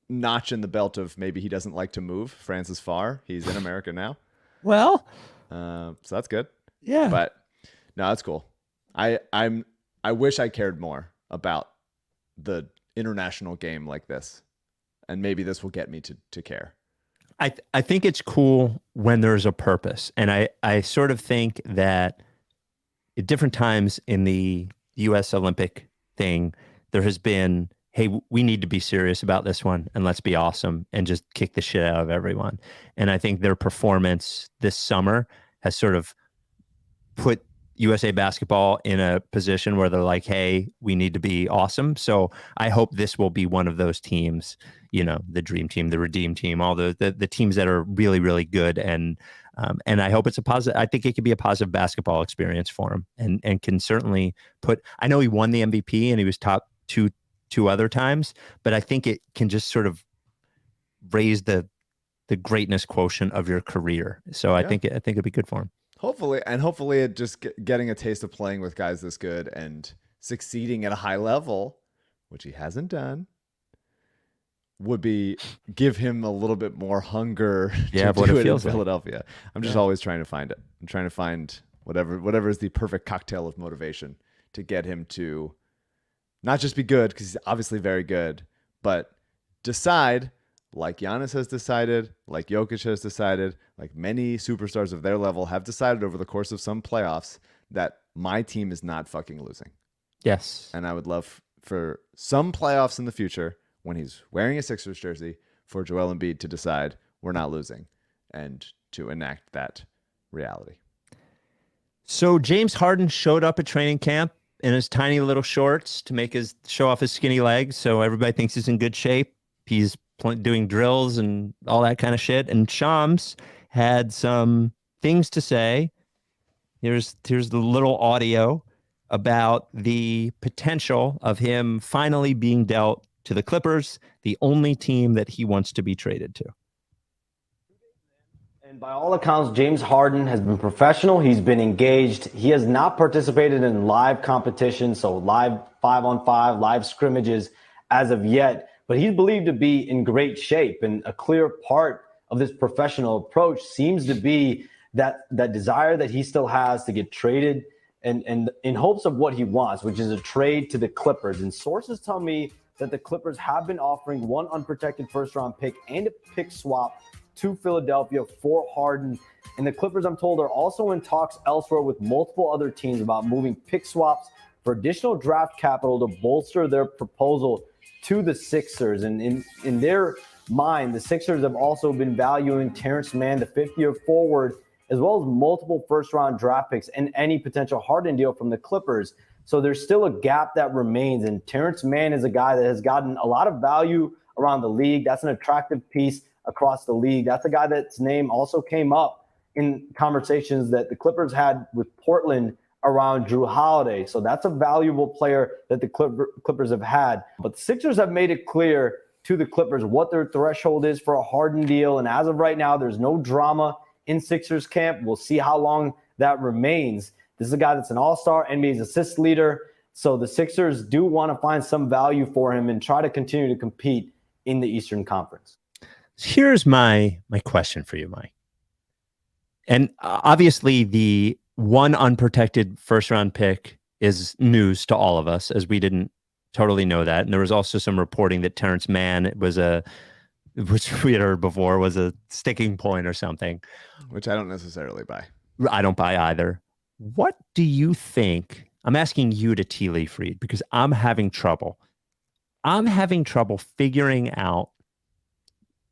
notch in the belt of maybe he doesn't like to move. France is far. He's in America now. Well, so that's good. Yeah. But no, that's cool. I wish I cared more about the international game like this, and maybe this will get me to care. I think it's cool when there's a purpose, and I sort of think that at different times in the U.S. Olympic thing, there has been, hey, we need to be serious about this one and let's be awesome and just kick the shit out of everyone. And I think their performance this summer has sort of put USA basketball in a position where they're like, hey, we need to be awesome. So I hope this will be one of those teams, the dream team, the redeem team, all the teams that are really, really good. And I hope it's a positive. I think it could be a positive basketball experience for him and can certainly I know he won the MVP and he was top two other times, but I think it can just sort of raise the greatness quotient of your career. So I think it'd be good for him. Hopefully it just getting a taste of playing with guys this good and succeeding at a high level, which he hasn't done, would give him a little bit more hunger to do it in Philadelphia. Like. I'm just always trying to find it. I'm trying to find whatever is the perfect cocktail of motivation to get him to not just be good, because he's obviously very good, but decide, like Giannis has decided, like Jokic has decided, like many superstars of their level have decided over the course of some playoffs, that my team is not fucking losing. Yes. And I would love for some playoffs in the future, when he's wearing a Sixers jersey, for Joel Embiid to decide we're not losing and to enact that reality. So James Harden showed up at training camp in his tiny little shorts to show off his skinny legs. So everybody thinks he's in good shape. He's doing drills and all that kind of shit. And Shams had some things to say. Here's the little audio about the potential of him finally being dealt to the Clippers, the only team that he wants to be traded to. And by all accounts, James Harden has been professional. He's been engaged. He has not participated in live competition, so live 5-on-5, live scrimmages as of yet. But he's believed to be in great shape. And a clear part of this professional approach seems to be that desire that he still has to get traded and in hopes of what he wants, which is a trade to the Clippers. And sources tell me that the Clippers have been offering one unprotected first-round pick and a pick swap to Philadelphia for Harden. And the Clippers, I'm told, are also in talks elsewhere with multiple other teams about moving pick swaps for additional draft capital to bolster their proposal to the Sixers. And in their mind, the Sixers have also been valuing Terrence Mann, the fifth-year forward, as well as multiple first-round draft picks and any potential Harden deal from the Clippers. So there's still a gap that remains. And Terrence Mann is a guy that has gotten a lot of value around the league. That's an attractive piece across the league. That's a guy that's name also came up in conversations that the Clippers had with Portland around Drew Holiday. So that's a valuable player that the Clippers have had. But the Sixers have made it clear to the Clippers what their threshold is for a Harden deal. And as of right now, there's no drama in Sixers camp. We'll see how long that remains. This is a guy that's an all-star, NBA's assist leader. So the Sixers do want to find some value for him and try to continue to compete in the Eastern Conference. Here's my question for you, Mike. And obviously the one unprotected first round pick is news to all of us, as we didn't totally know that. And there was also some reporting that Terrence Mann which we had heard before, was a sticking point or something. Which I don't necessarily buy. I don't buy either. What do you think? I'm asking you to T. Lee Freed because I'm having trouble. Figuring out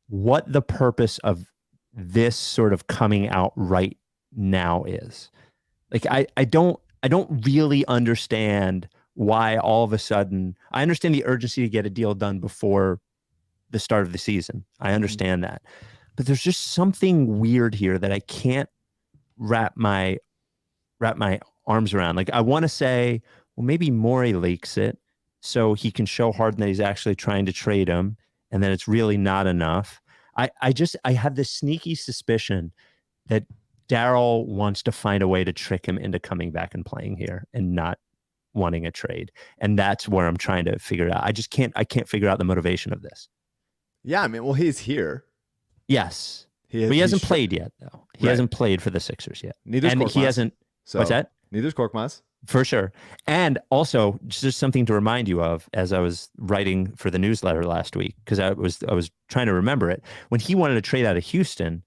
what the purpose of this sort of coming out right now is. Like, I don't really understand why all of a sudden. I understand the urgency to get a deal done before the start of the season. I understand that. But there's just something weird here that I can't wrap my arms around. Like, I want to say, well, maybe Morey leaks it so he can show Harden that he's actually trying to trade him, and then it's really not enough. I have this sneaky suspicion that Daryl wants to find a way to trick him into coming back and playing here and not wanting a trade. And that's where I'm trying to figure it out. I can't figure out the motivation of this. Yeah, I mean, well, he's here. Yes. But he hasn't played yet, though. He hasn't played for the Sixers yet. Neither's Korkmaz. He hasn't. So, what's that? Neither's Korkmaz. For sure. And also, just something to remind you of as I was writing for the newsletter last week, because I was trying to remember it. When he wanted to trade out of Houston,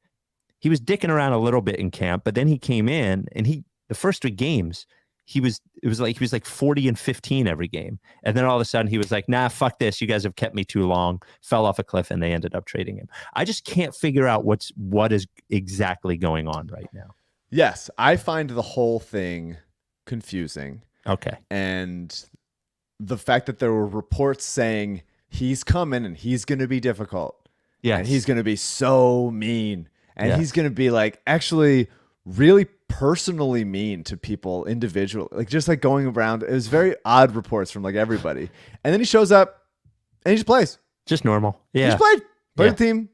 he was dicking around a little bit in camp, but then he came in and the first 3 games, he was like 40 and 15 every game. And then all of a sudden he was like, nah, fuck this. You guys have kept me too long, fell off a cliff, and they ended up trading him. I just can't figure out what is exactly going on right now. Yes, I find the whole thing confusing. Okay. And the fact that there were reports saying he's coming and he's going to be difficult. Yeah. And he's going to be so mean. And he's going to be like actually really personally mean to people individually. Like just like going around. It was very odd reports from like everybody. And then he shows up and he just plays. Just normal. Yeah. He just played the team.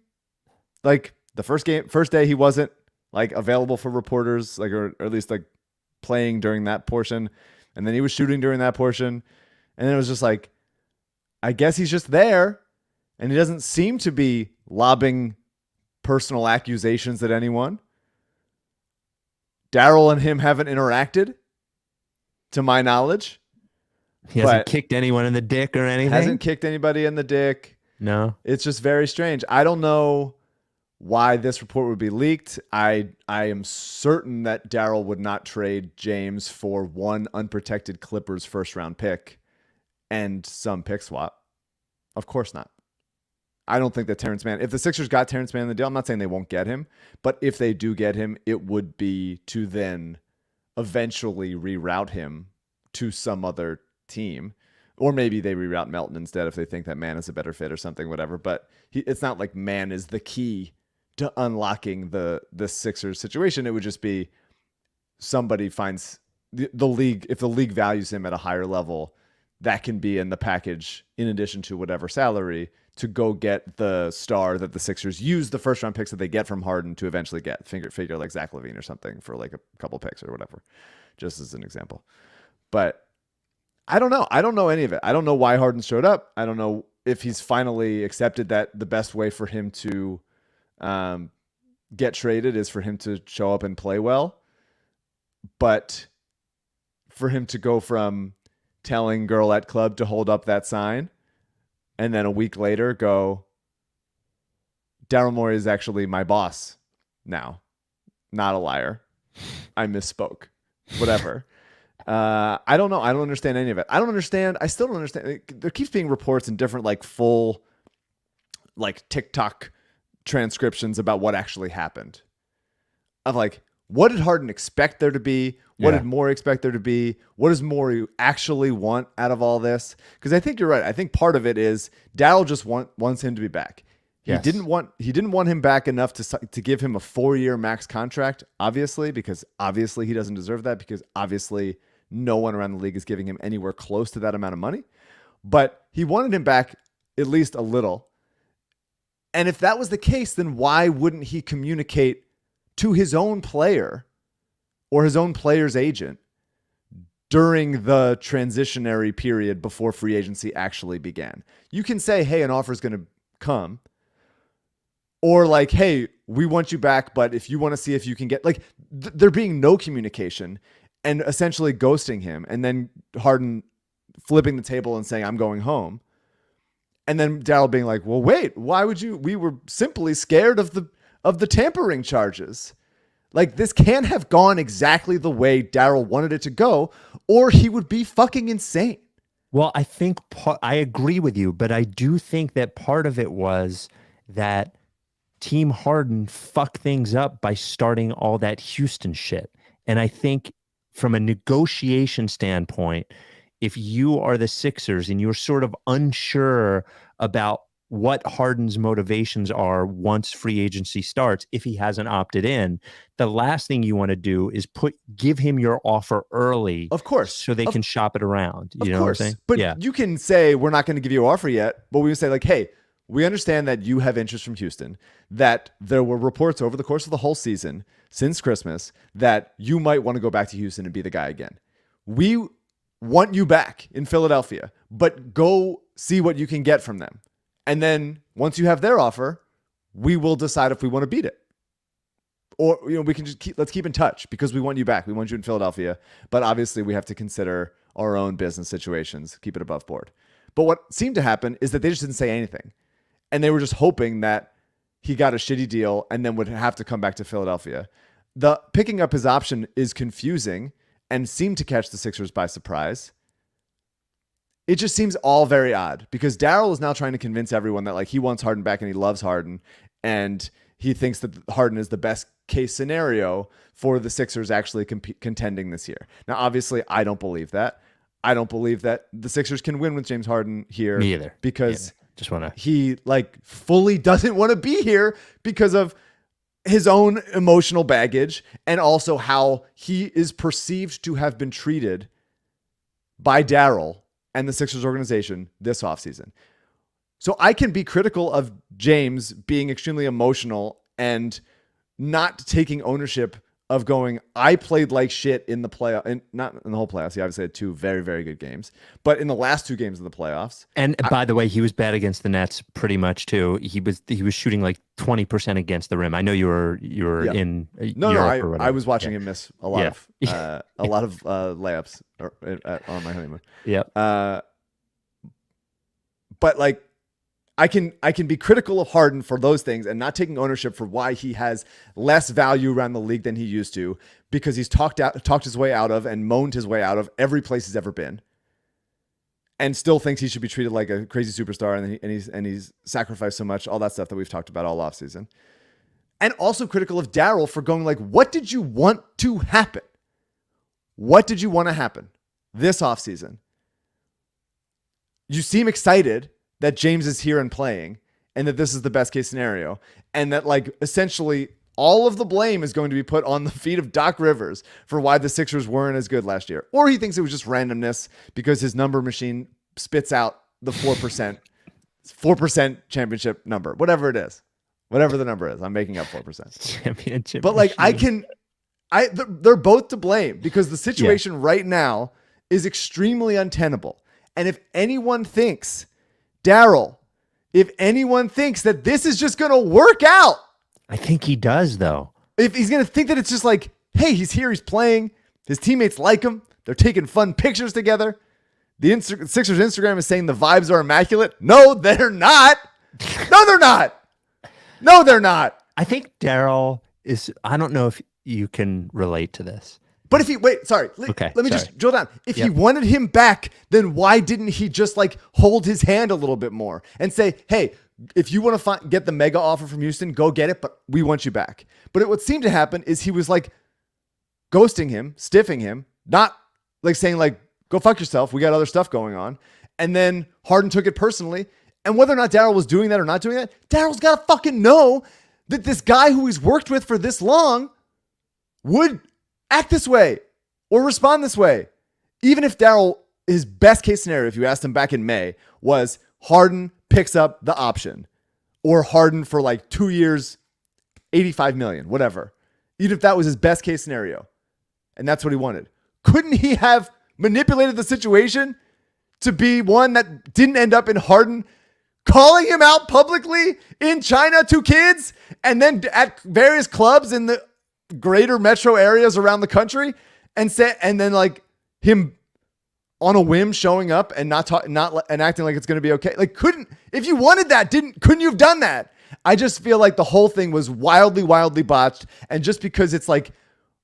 Like the first day he wasn't like available for reporters, like or at least like playing during that portion, and then he was shooting during that portion, and then it was just like, I guess he's just there, and he doesn't seem to be lobbing personal accusations at anyone. Daryl and him haven't interacted, to my knowledge. He hasn't kicked anyone in the dick or anything. Hasn't kicked anybody in the dick. No, it's just very strange. I don't know why this report would be leaked. I am certain that Daryl would not trade James for one unprotected Clippers first round pick and some pick swap. Of course not. I don't think that Terrence Mann, if the Sixers got Terrence Mann in the deal, I'm not saying they won't get him, but if they do get him, it would be to then eventually reroute him to some other team. Or maybe they reroute Melton instead if they think that Mann is a better fit or something, whatever. But it's not like Mann is the key to unlocking the Sixers situation. It would just be somebody finds the league, if the league values him at a higher level, that can be in the package in addition to whatever salary to go get the star that the Sixers use the first round picks that they get from Harden to eventually get. Figure like Zach LaVine or something for like a couple picks or whatever, just as an example. But I don't know. I don't know any of it. I don't know why Harden showed up. I don't know if he's finally accepted that the best way for him to get traded is for him to show up and play well. But for him to go from telling girl at club to hold up that sign and then a week later go, Daryl Morey is actually my boss now. Not a liar. I misspoke. Whatever. I don't know. I don't understand any of it. I still don't understand. There keeps being reports in different like full like TikTok transcriptions about what actually happened. Of like, what did Harden expect there to be? What did Morey expect there to be? What does Morey actually want out of all this? Because I think you're right. I think part of it is Daryl just wants him to be back. He didn't want him back enough to give him a 4-year max contract, obviously, because obviously he doesn't deserve that, because obviously no one around the league is giving him anywhere close to that amount of money. But he wanted him back at least a little. And if that was the case, then why wouldn't he communicate to his own player or his own player's agent during the transitionary period before free agency actually began? You can say, hey, an offer is going to come. Or like, hey, we want you back, but if you want to see if you can get, like, there being no communication and essentially ghosting him, and then Harden flipping the table and saying, I'm going home. And then Daryl being like, well, wait, why would you? We were simply scared of the tampering charges. Like, this can't have gone exactly the way Daryl wanted it to go, or he would be fucking insane. Well, I think I agree with you, but I do think that part of it was that Team Harden fucked things up by starting all that Houston shit. And I think from a negotiation standpoint, if you are the Sixers and you're sort of unsure about what Harden's motivations are once free agency starts, if he hasn't opted in, the last thing you want to do is give him your offer early. Of course. So they can shop it around. You know what I'm saying? But you can say, we're not going to give you an offer yet, but we would say like, hey, we understand that you have interest from Houston, that there were reports over the course of the whole season since Christmas that you might want to go back to Houston and be the guy again. We want you back in Philadelphia, but go see what you can get from them. And then once you have their offer, we will decide if we want to beat it. Or, we can just let's keep in touch because we want you back. We want you in Philadelphia, but obviously we have to consider our own business situations, keep it above board. But what seemed to happen is that they just didn't say anything. And they were just hoping that he got a shitty deal and then would have to come back to Philadelphia. The picking up his option is confusing and seemed to catch the Sixers by surprise. It just seems all very odd because Daryl is now trying to convince everyone that like he wants Harden back and he loves Harden and he thinks that Harden is the best case scenario for the Sixers actually contending this year. Now, obviously, I don't believe that. I don't believe that the Sixers can win with James Harden here. Me either. Because he like fully doesn't want to be here because of his own emotional baggage and also how he is perceived to have been treated by Daryl and the Sixers organization this offseason. So I can be critical of James being extremely emotional and not taking ownership of going, I played like shit in the playoff, and not in the whole playoffs. He obviously had 2 very, very good games, but in the last 2 games of the playoffs. And by the way, he was bad against the Nets pretty much too. He was shooting like 20% against the rim. I know you were in Europe or whatever. I was watching him miss a lot of layups on my honeymoon. Yeah. But like, I can be critical of Harden for those things and not taking ownership for why he has less value around the league than he used to, because he's talked his way out of and moaned his way out of every place he's ever been, and still thinks he should be treated like a crazy superstar, and he's sacrificed so much, all that stuff that we've talked about all offseason. And also critical of Daryl for going like, what did you want to happen? What did you want to happen this offseason? You seem excited that James is here and playing and that this is the best case scenario. And that like essentially all of the blame is going to be put on the feet of Doc Rivers for why the Sixers weren't as good last year. Or he thinks it was just randomness because his number machine spits out the 4% championship number, whatever it is, whatever the number is. I'm making up 4%. Championship. But like they're both to blame because the situation right now is extremely untenable. And if anyone thinks, Daryl, that this is just going to work out, I think he does, though. if he's going to think that it's just like, hey, he's here, he's playing, his teammates like him, they're taking fun pictures together. The Sixers Instagram is saying the vibes are immaculate. No, they're not. No, they're not. No, they're not. I think Daryl is, I don't know if you can relate to this. But if he, let me just drill down. If he wanted him back, then why didn't he just like hold his hand a little bit more and say, hey, if you want to get the mega offer from Houston, go get it, but we want you back. But what seemed to happen is he was like ghosting him, stiffing him, not like saying like, go fuck yourself, we got other stuff going on. And then Harden took it personally. And whether or not Daryl was doing that or not doing that, Daryl's got to fucking know that this guy who he's worked with for this long would act this way or respond this way. Even if Daryl, his best case scenario, if you asked him back in May, was Harden picks up the option or Harden for like 2 years, $85 million, whatever. Even if that was his best case scenario and that's what he wanted. Couldn't he have manipulated the situation to be one that didn't end up in Harden calling him out publicly in China to kids and then at various clubs in the greater metro areas around the country and then like him on a whim showing up and not acting like it's going to be okay? Like, if you wanted that, couldn't you have done that? I just feel like the whole thing was wildly, wildly botched. And just because it's like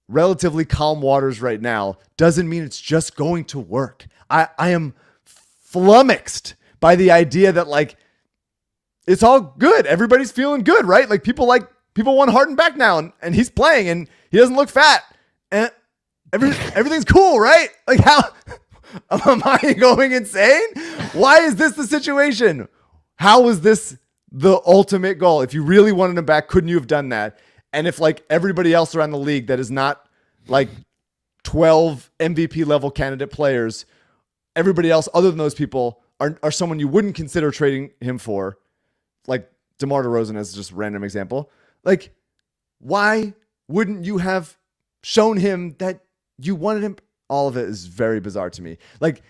relatively calm waters right now doesn't mean it's just going to work. I am flummoxed by the idea that like it's all good. Everybody's feeling good, right? Like people want Harden back now and he's playing and he doesn't look fat and everything's cool, right? Like how am I going insane? Why is this the situation? How was this the ultimate goal? If you really wanted him back, couldn't you have done that? And if like everybody else around the league that is not like 12 MVP level candidate players, everybody else other than those people are someone you wouldn't consider trading him for, like DeMar DeRozan as just a random example. Like, why wouldn't you have shown him that you wanted him? All of it is very bizarre to me. Like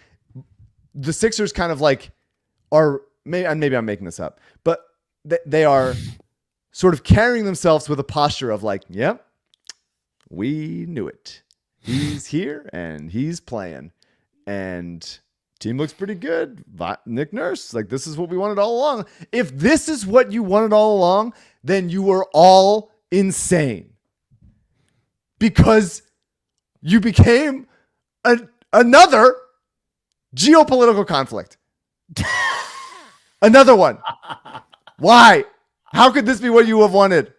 the Sixers kind of like maybe I'm making this up, but they are sort of carrying themselves with a posture of like, yep, we knew it. He's here and he's playing and team looks pretty good. Nick Nurse, like this is what we wanted all along. If this is what you wanted all along, then you were all insane because you became another geopolitical conflict. Another one. Why? How could this be what you have wanted?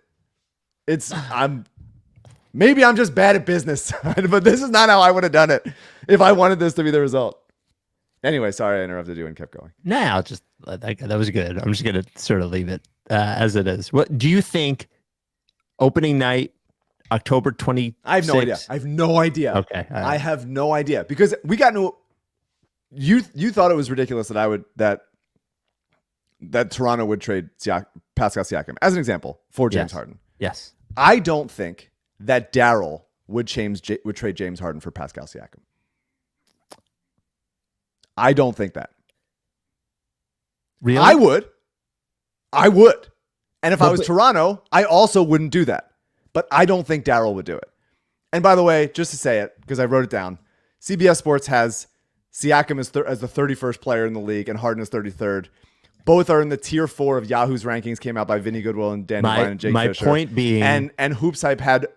Maybe I'm just bad at business, but this is not how I would have done it if I wanted this to be the result. Anyway, sorry I interrupted you and kept going. No, that was good. I'm just going to sort of leave it as it is. What do you think opening night, October 26th? I have no idea. I have no idea. Okay. I have no idea because we got no. You thought it was ridiculous that Toronto would trade Pascal Siakam as an example for James Harden. Yes. I don't think that Daryl would trade James Harden for Pascal Siakam. I don't think that. Really? I would. And if I was Toronto, I also wouldn't do that. But I don't think Daryl would do it. And by the way, just to say it, because I wrote it down, CBS Sports has Siakam as the 31st player in the league and Harden as 33rd. Both are in the tier 4 of Yahoo's rankings, came out by Vinny Goodwill and Dan Devine and Jake Fisher. My point being... And Hoops Hype had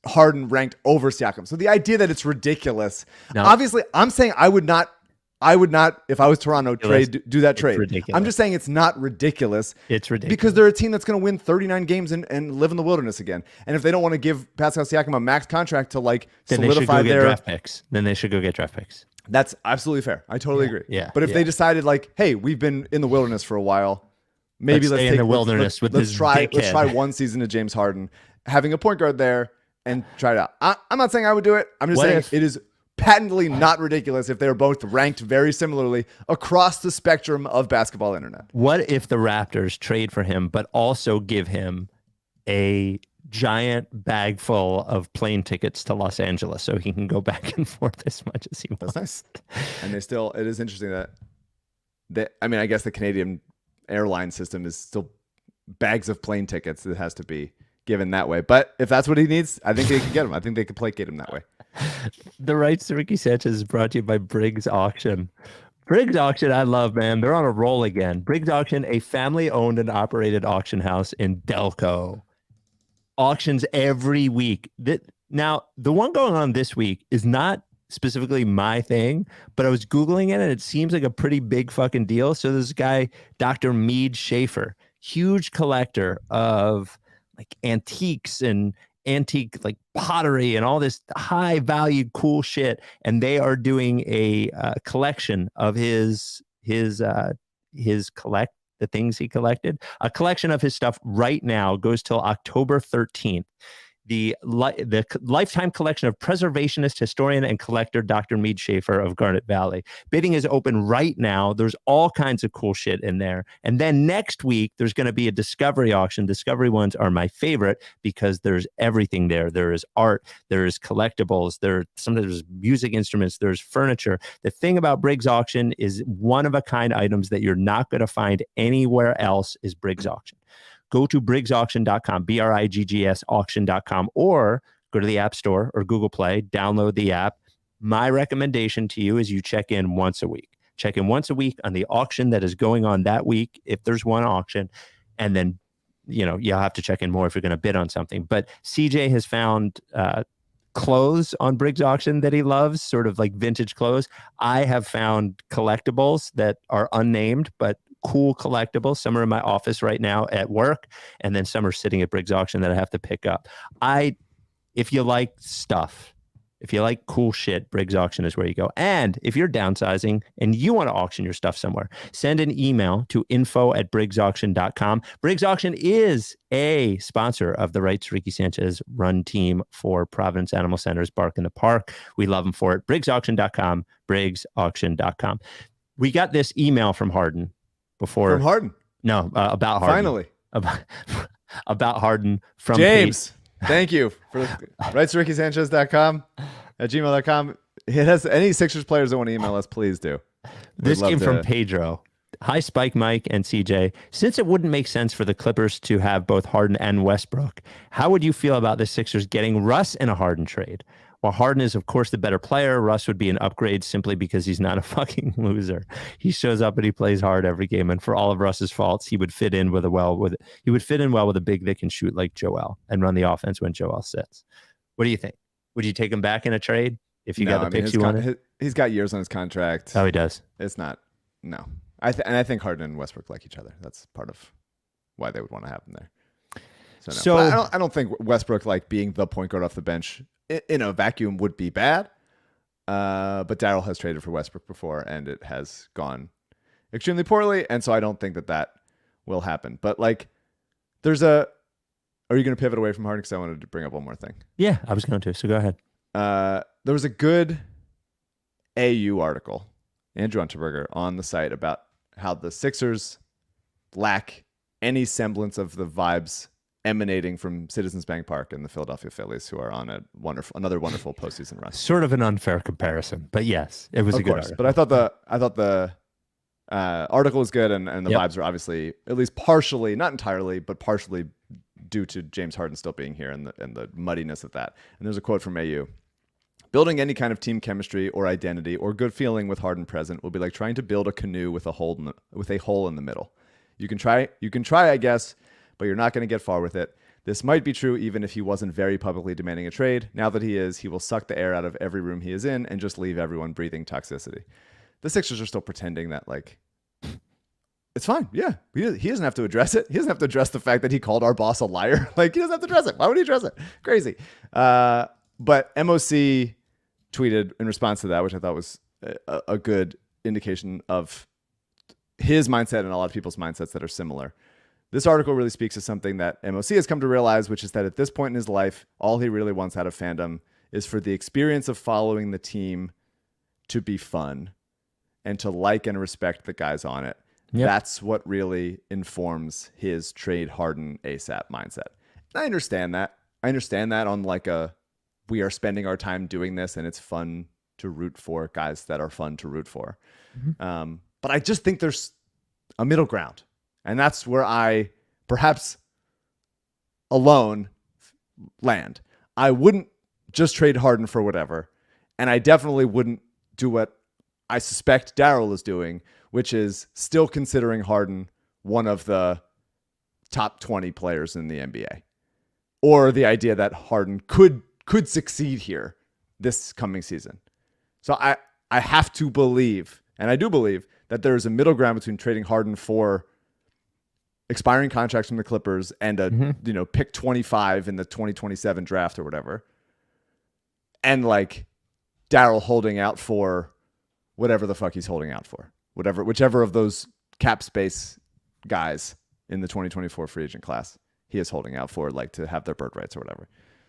Harden ranked over Siakam. So the idea that it's ridiculous. No. Obviously, I'm saying I would not, if I was Toronto, do that trade. Ridiculous. I'm just saying it's not ridiculous. It's ridiculous. Because they're a team that's going to win 39 games and live in the wilderness again. And if they don't want to give Pascal Siakam a max contract to like solidify their draft picks, then they should go get draft picks. That's absolutely fair. I totally agree. Yeah. But if they decided like, hey, we've been in the wilderness for a while, maybe let's stay in the wilderness with this let's try one season of James Harden having a point guard there and try it out. I'm not saying I would do it. I'm just What saying if- it is patently not ridiculous if they're both ranked very similarly across the spectrum of basketball internet. What if the Raptors trade for him, but also give him a giant bag full of plane tickets to Los Angeles so he can go back and forth as much as he wants? That's nice. And it is interesting that I mean, I guess the Canadian airline system is still bags of plane tickets. It has to be given that way. But if that's what he needs, I think they can get him. I think they can placate him that way. The rights to Ricky Sanchez is brought to you by Briggs Auction. Briggs Auction, I love, man. They're on a roll again. Briggs Auction, a family-owned and operated auction house in Delco. Auctions every week. Now, the one going on this week is not specifically my thing, but I was Googling it, and it seems like a pretty big fucking deal. So this guy, Dr. Mead Schaefer, huge collector of like antiques and antique like pottery and all this high valued cool shit, and they are doing a collection of his the things he collected. A collection of his stuff right now goes till October 13th. The lifetime collection of preservationist, historian, and collector Dr. Mead Schaefer of Garnet Valley. Bidding is open right now. There's all kinds of cool shit in there. And then next week, there's going to be a discovery auction. Discovery ones are my favorite because there's everything there. There is art, there is collectibles, sometimes there's music instruments, there's furniture. The thing about Briggs Auction is one-of-a-kind items that you're not going to find anywhere else is Briggs Auction. Go to briggsauction.com, BRIGGS auction.com, or go to the App Store or Google Play, download the app. My recommendation to you is you check in once a week. Check in once a week on the auction that is going on that week, if there's one auction, and then, you'll have to check in more if you're going to bid on something. But CJ has found clothes on Briggs Auction that he loves, sort of like vintage clothes. I have found collectibles that are unnamed, but cool collectibles. Some are in my office right now at work, and then some are sitting at Briggs Auction that I have to pick up. If you like stuff, if you like cool shit, Briggs Auction is where you go. And if you're downsizing and you want to auction your stuff somewhere, send an email to info@briggsauction.com. Briggs Auction is a sponsor of the Rights Ricky Sanchez run team for Providence Animal Center's Bark in the Park. We love them for it. briggsauction.com, briggsauction.com. We got this email from Harden. From Harden. No, about Harden. Finally. About Harden from James. Thank you for rightsrickysanchez.com at gmail.com. It has any Sixers players that want to email us, please do. This came from Pedro. Hi, Spike, Mike, and CJ. Since it wouldn't make sense for the Clippers to have both Harden and Westbrook, how would you feel about the Sixers getting Russ in a Harden trade? While Harden is, of course, the better player, Russ would be an upgrade simply because he's not a fucking loser. He shows up and he plays hard every game, and for all of Russ's faults, he would fit in well with a big that can shoot like Joel and run the offense when Joel sits. What do you think? Would you take him back in a trade if you got the picks you wanted? He's got years on his contract. Oh, he does. It's not. No. And I think Harden and Westbrook like each other. That's part of why they would want to have him there. So I don't think Westbrook like being the point guard off the bench in a vacuum would be bad. But Daryl has traded for Westbrook before, and it has gone extremely poorly. And so I don't think that will happen. But like, are you going to pivot away from Harden? Because I wanted to bring up one more thing. Yeah, I was going to. So go ahead. There was a good AU article, Andrew Unterberger, on the site about how the Sixers lack any semblance of the vibes emanating from Citizens Bank Park and the Philadelphia Phillies, who are on another wonderful postseason run. Sort of an unfair comparison, but yes, it was a good article. But I thought the article was good, and the vibes are obviously at least partially, not entirely, but partially due to James Harden still being here and the muddiness of that. And there's a quote from AU. Building any kind of team chemistry or identity or good feeling with Harden present will be like trying to build a canoe with a hole in the middle. You can try, I guess, but you're not going to get far with it. This might be true even if he wasn't very publicly demanding a trade. Now that he is, he will suck the air out of every room he is in and just leave everyone breathing toxicity. The Sixers are still pretending that, like, it's fine. Yeah. He doesn't have to address it. He doesn't have to address the fact that he called our boss a liar. Like, he doesn't have to address it. Why would he address it? Crazy. But MOC tweeted in response to that, which I thought was a good indication of his mindset and a lot of people's mindsets that are similar. This article really speaks to something that MOC has come to realize, which is that at this point in his life, all he really wants out of fandom is for the experience of following the team to be fun and to like and respect the guys on it. Yep. That's what really informs his trade Harden ASAP mindset. And I understand that. I understand that on like we are spending our time doing this and it's fun to root for guys that are fun to root for. Mm-hmm. But I just think there's a middle ground. And that's where I, perhaps alone, land. I wouldn't just trade Harden for whatever. And I definitely wouldn't do what I suspect Daryl is doing, which is still considering Harden one of the top 20 players in the NBA. Or the idea that Harden could succeed here this coming season. So I have to believe, and I do believe, that there is a middle ground between trading Harden for expiring contracts from the Clippers and a pick 25 in the 2027 draft or whatever, and like Daryl holding out for whatever the fuck he's holding out for, whichever of those cap space guys in the 2024 free agent class he is holding out for, like to have their bird rights or whatever.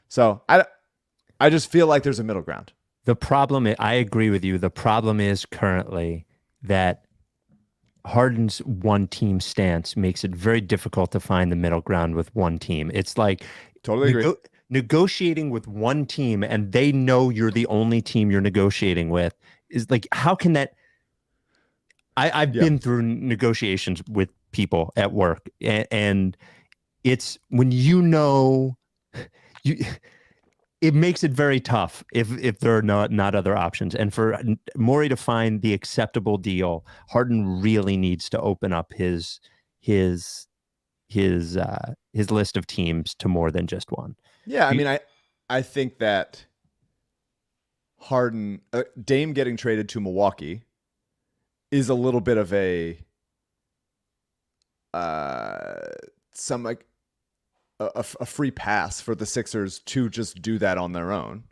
So I just feel like there's a middle ground. The problem, I agree with you. The problem is currently that Harden's one team stance makes it very difficult to find the middle ground with one team. It's like totally agree. Negotiating with one team and they know you're the only team you're negotiating with is like, how can that? I've been through negotiations with people at work, and it's when it makes it very tough if there are not other options. And for Morey to find the acceptable deal, Harden really needs to open up his list of teams to more than just one. Yeah, I mean, I think that Harden, Dame getting traded to Milwaukee is a little bit of a free pass for the Sixers to just do that on their own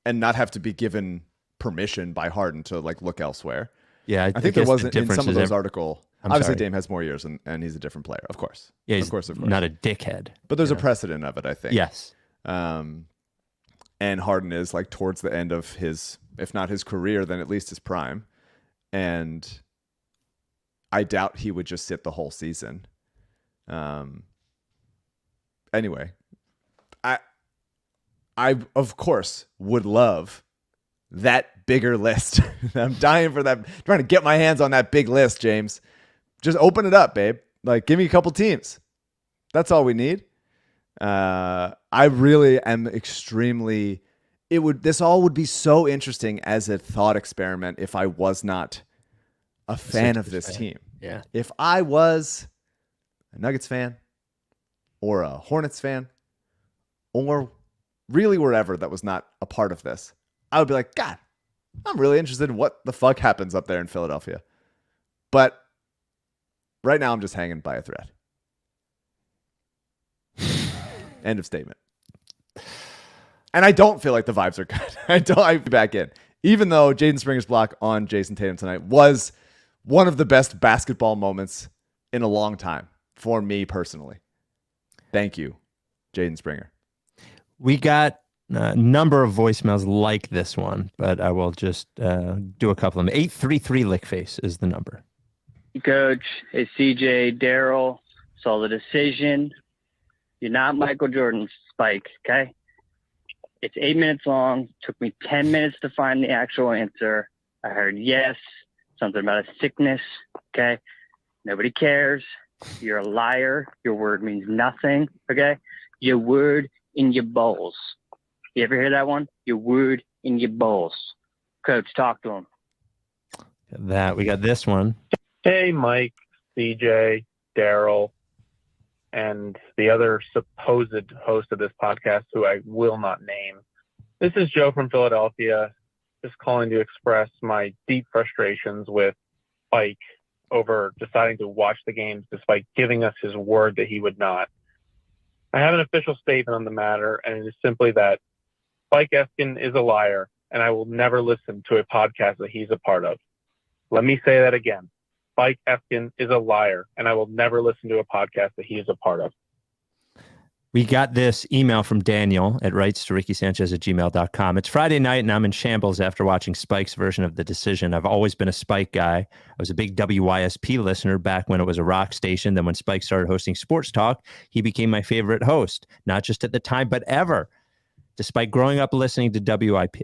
and not have to be given permission by Harden to like look elsewhere. Yeah, I think there was in some of those articles. Obviously, Dame has more years and he's a different player, of course. Yeah, of course, not a dickhead. But there's a precedent of it, I think. Yes. And Harden is like towards the end of his, if not his career, then at least his prime. And I doubt he would just sit the whole season. Anyway, I of course would love that bigger list. I'm dying for that. Trying to get my hands on that big list, James. Just open it up, babe. Like, give me a couple teams. That's all we need. I really am extremely. This all would be so interesting as a thought experiment if I was not a fan of this team. Yeah. If I was a Nuggets fan or a Hornets fan or really wherever that was not a part of this, I would be like, God, I'm really interested in what the fuck happens up there in Philadelphia. But right now I'm just hanging by a thread. End of statement. And I don't feel like the vibes are good. I'd be back in. Even though Jaden Springer's block on Jason Tatum tonight was one of the best basketball moments in a long time for me personally. Thank you, Jaden Springer. We got a number of voicemails like this one, but I will just do a couple of them. 833 Lickface is the number. Coach, it's CJ, Daryl. Saw the decision. You're not Michael Jordan, Spike, okay? It's 8 minutes long. Took me 10 minutes to find the actual answer. I heard yes, something about a sickness, okay? Nobody cares. You're a liar. Your word means nothing, okay? Your word in your bowls. You ever hear that one? Your word in your bowls. Coach, talk to him. We got this one. Hey, Mike, CJ, Daryl, and the other supposed host of this podcast, who I will not name. This is Joe from Philadelphia, just calling to express my deep frustrations with Spike over deciding to watch the games despite giving us his word that he would not. I have an official statement on the matter, and it is simply that Spike Eskin is a liar, and I will never listen to a podcast that he's a part of. Let me say that again. Spike Eskin is a liar, and I will never listen to a podcast that he is a part of. We got this email from Daniel at writes@rickysanchez@gmail.com. It's Friday night and I'm in shambles after watching Spike's version of The Decision. I've always been a Spike guy. I was a big WYSP listener back when it was a rock station. Then when Spike started hosting Sports Talk, he became my favorite host, not just at the time, but ever, despite growing up listening to WIP.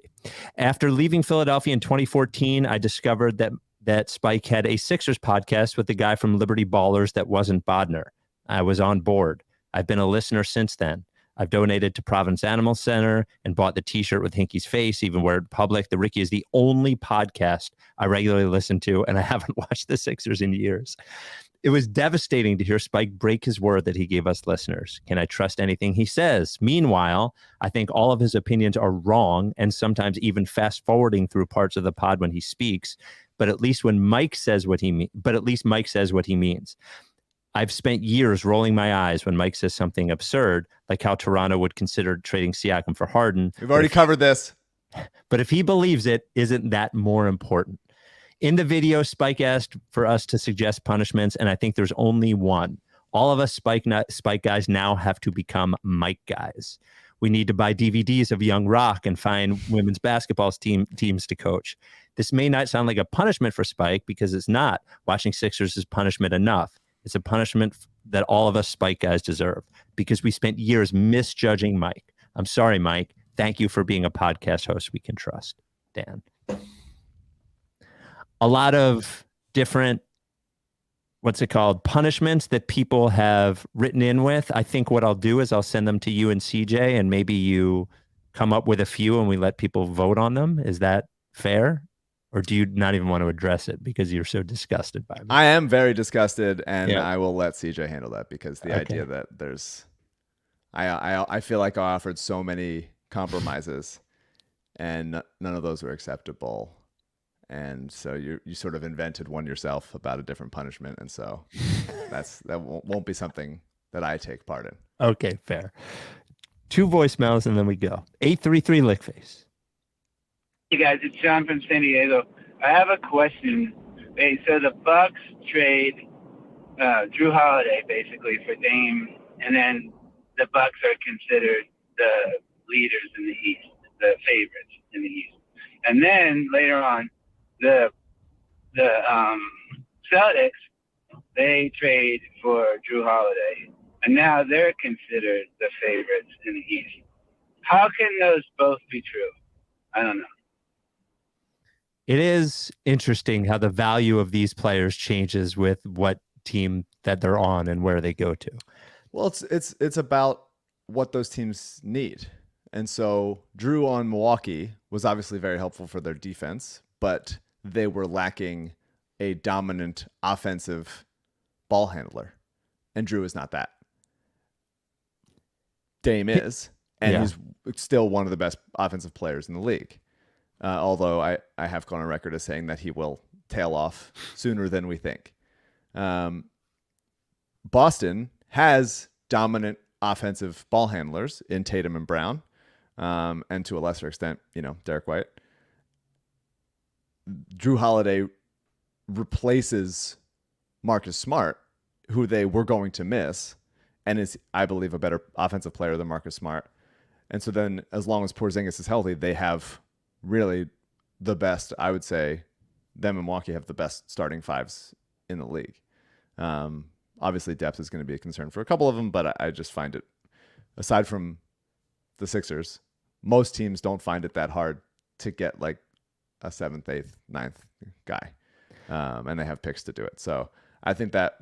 After leaving Philadelphia in 2014, I discovered that Spike had a Sixers podcast with the guy from Liberty Ballers that wasn't Bodner. I was on board. I've been a listener since then. I've donated to Providence Animal Center and bought the t-shirt with Hinky's face, even where in public. The Ricky is the only podcast I regularly listen to, and I haven't watched the Sixers in years. It was devastating to hear Spike break his word that he gave us listeners. Can I trust anything he says? Meanwhile, I think all of his opinions are wrong and sometimes even fast forwarding through parts of the pod when he speaks. But at least Mike says what he means. I've spent years rolling my eyes when Mike says something absurd, like how Toronto would consider trading Siakam for Harden. We've already covered this. But if he believes it, isn't that more important? In the video, Spike asked for us to suggest punishments, and I think there's only one. All of us Spike guys now have to become Mike guys. We need to buy DVDs of Young Rock and find women's basketball teams to coach. This may not sound like a punishment for Spike because it's not. Watching Sixers is punishment enough. It's a punishment that all of us Spike guys deserve because we spent years misjudging Mike. I'm sorry, Mike. Thank you for being a podcast host we can trust. Dan. A lot of different, punishments that people have written in with. I think what I'll do is I'll send them to you and CJ, and maybe you come up with a few and we let people vote on them. Is that fair? Or do you not even want to address it because you're so disgusted by it? I am very disgusted, and Yeah. I will let CJ handle that because the idea that there's, I feel like I offered so many compromises, and none of those were acceptable, and so you sort of invented one yourself about a different punishment, and so that won't be something that I take part in. Okay, fair. 2 voicemails and then we go. 833 Lickface. Hey guys, it's John from San Diego. I have a question. Hey, so the Bucks trade Drew Holiday basically for Dame, and then the Bucks are considered the leaders in the East, the favorites in the East. And then later on, the Celtics, they trade for Drew Holiday, and now they're considered the favorites in the East. How can those both be true? I don't know. It is interesting how the value of these players changes with what team that they're on and where they go to. Well, it's about what those teams need. And so Drew on Milwaukee was obviously very helpful for their defense, but they were lacking a dominant offensive ball handler. And Drew is not that. Dame is, and he's still one of the best offensive players in the league. Although I have gone on record as saying that he will tail off sooner than we think. Boston has dominant offensive ball handlers in Tatum and Brown, and to a lesser extent, Derek White. Drew Holiday replaces Marcus Smart, who they were going to miss, and is, I believe, a better offensive player than Marcus Smart. And so then as long as Porzingis is healthy, they have really the best, I would say, them and Milwaukee have the best starting fives in the league. Obviously, depth is going to be a concern for a couple of them, but I just find it, aside from the Sixers, most teams don't find it that hard to get like a 7th, 8th, 9th guy. And they have picks to do it. So I think that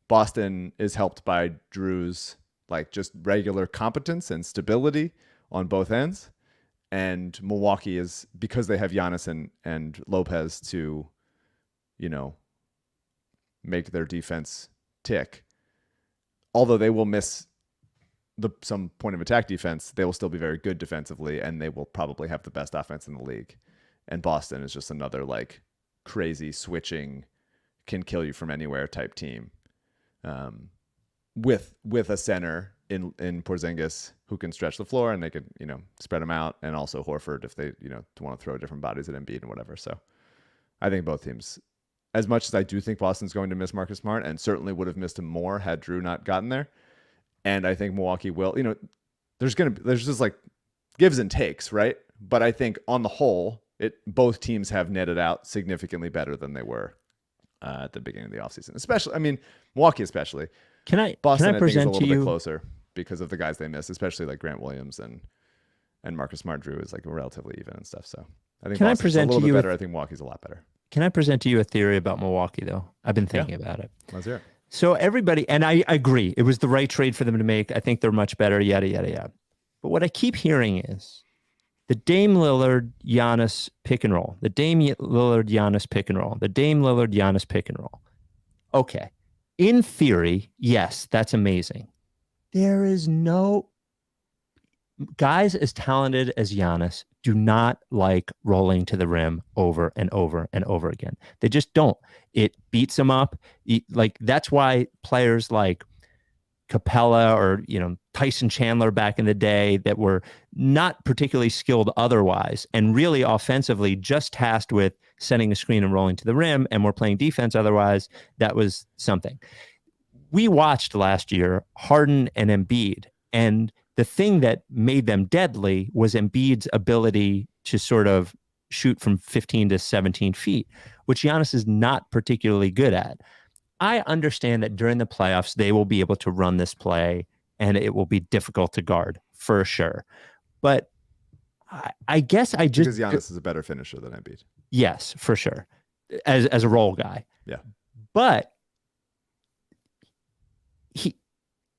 Boston is helped by Drew's like just regular competence and stability on both ends. And Milwaukee is, because they have Giannis and Lopez to, make their defense tick. Although they will miss some point of attack defense, they will still be very good defensively, and they will probably have the best offense in the league. And Boston is just another like crazy switching, can kill you from anywhere type team, with a center in Porzingis who can stretch the floor, and they could spread them out, and also Horford if they want to throw different bodies at Embiid and whatever. So I think both teams as much as I do think Boston's going to miss Marcus Smart, and certainly would have missed him more had Drew not gotten there. And I think Milwaukee will, there's just like gives and takes, right? But I think on the whole, both teams have netted out significantly better than they were at the beginning of the offseason. Especially, Milwaukee especially. Boston, I think, is a little bit closer because of the guys they missed, especially like Grant Williams and Marcus Smart. Drew is like relatively even and stuff. So I think Boston's a little bit better. I think Milwaukee's a lot better. Can I present to you a theory about Milwaukee, though? I've been thinking about it. Let's hear it. So everybody, and I agree, it was the right trade for them to make. I think they're much better, yada, yada, yada. But what I keep hearing is the Dame Lillard Giannis pick and roll, the Dame Lillard Giannis pick and roll, the Dame Lillard Giannis pick and roll. Okay. In theory, yes, that's amazing. There is no guys as talented as Giannis do not like rolling to the rim over and over and over again. They just don't. It beats them up. That's why players like Capella or Tyson Chandler back in the day that were not particularly skilled otherwise and really offensively just tasked with setting a screen and rolling to the rim and were playing defense otherwise, that was something. We watched last year Harden and Embiid, and the thing that made them deadly was Embiid's ability to sort of shoot from 15 to 17 feet, which Giannis is not particularly good at. I understand that during the playoffs, they will be able to run this play and it will be difficult to guard for sure. But I guess because Giannis is a better finisher than Embiid. Yes, for sure. As a role guy. Yeah. But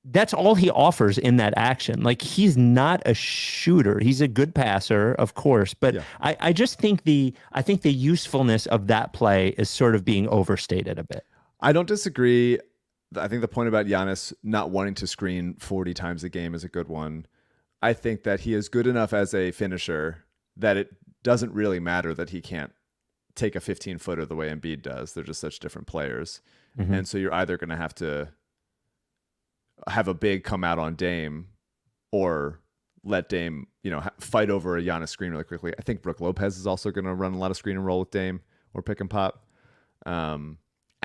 that's all he offers in that action. Like, he's not a shooter. He's a good passer, of course. But yeah. I just think the usefulness of that play is sort of being overstated a bit. I don't disagree. I think the point about Giannis not wanting to screen 40 times a game is a good one. I think that he is good enough as a finisher that it doesn't really matter that he can't take a 15-footer the way Embiid does. They're just such different players. Mm-hmm. And so you're either going to have a big come out on Dame or let Dame, fight over a Giannis screen really quickly. I think Brook Lopez is also going to run a lot of screen and roll with Dame or pick and pop. And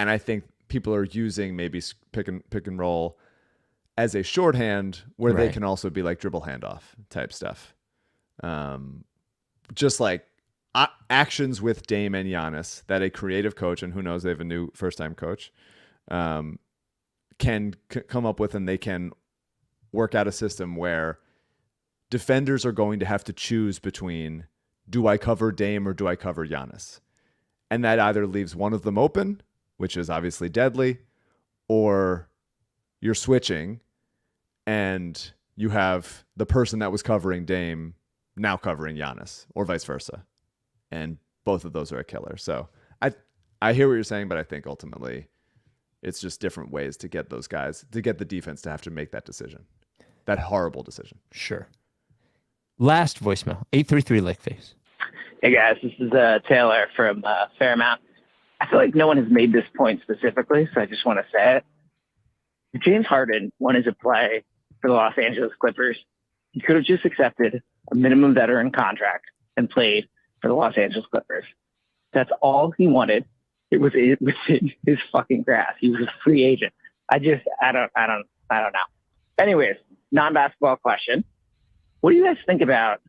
I think people are using maybe pick and roll as a shorthand where they can also be like dribble handoff type stuff. Just like actions with Dame and Giannis that a creative coach, and who knows, they have a new first-time coach, can come up with, and they can work out a system where defenders are going to have to choose between, do I cover Dame or do I cover Giannis? And that either leaves one of them open, which is obviously deadly, or you're switching and you have the person that was covering Dame now covering Giannis, or vice versa. And both of those are a killer. So I hear what you're saying, but I think ultimately it's just different ways to get those guys, to get the defense to have to make that decision. That horrible decision. Sure. Last voicemail, 833 Lakeface. Hey guys, this is Taylor from Fairmount. I feel like no one has made this point specifically, so I just want to say it. If James Harden wanted to play for the Los Angeles Clippers, he could have just accepted a minimum veteran contract and played for the Los Angeles Clippers. That's all he wanted. It was in his fucking grasp. He was a free agent. I don't know. Anyways, non-basketball question. What do you guys think about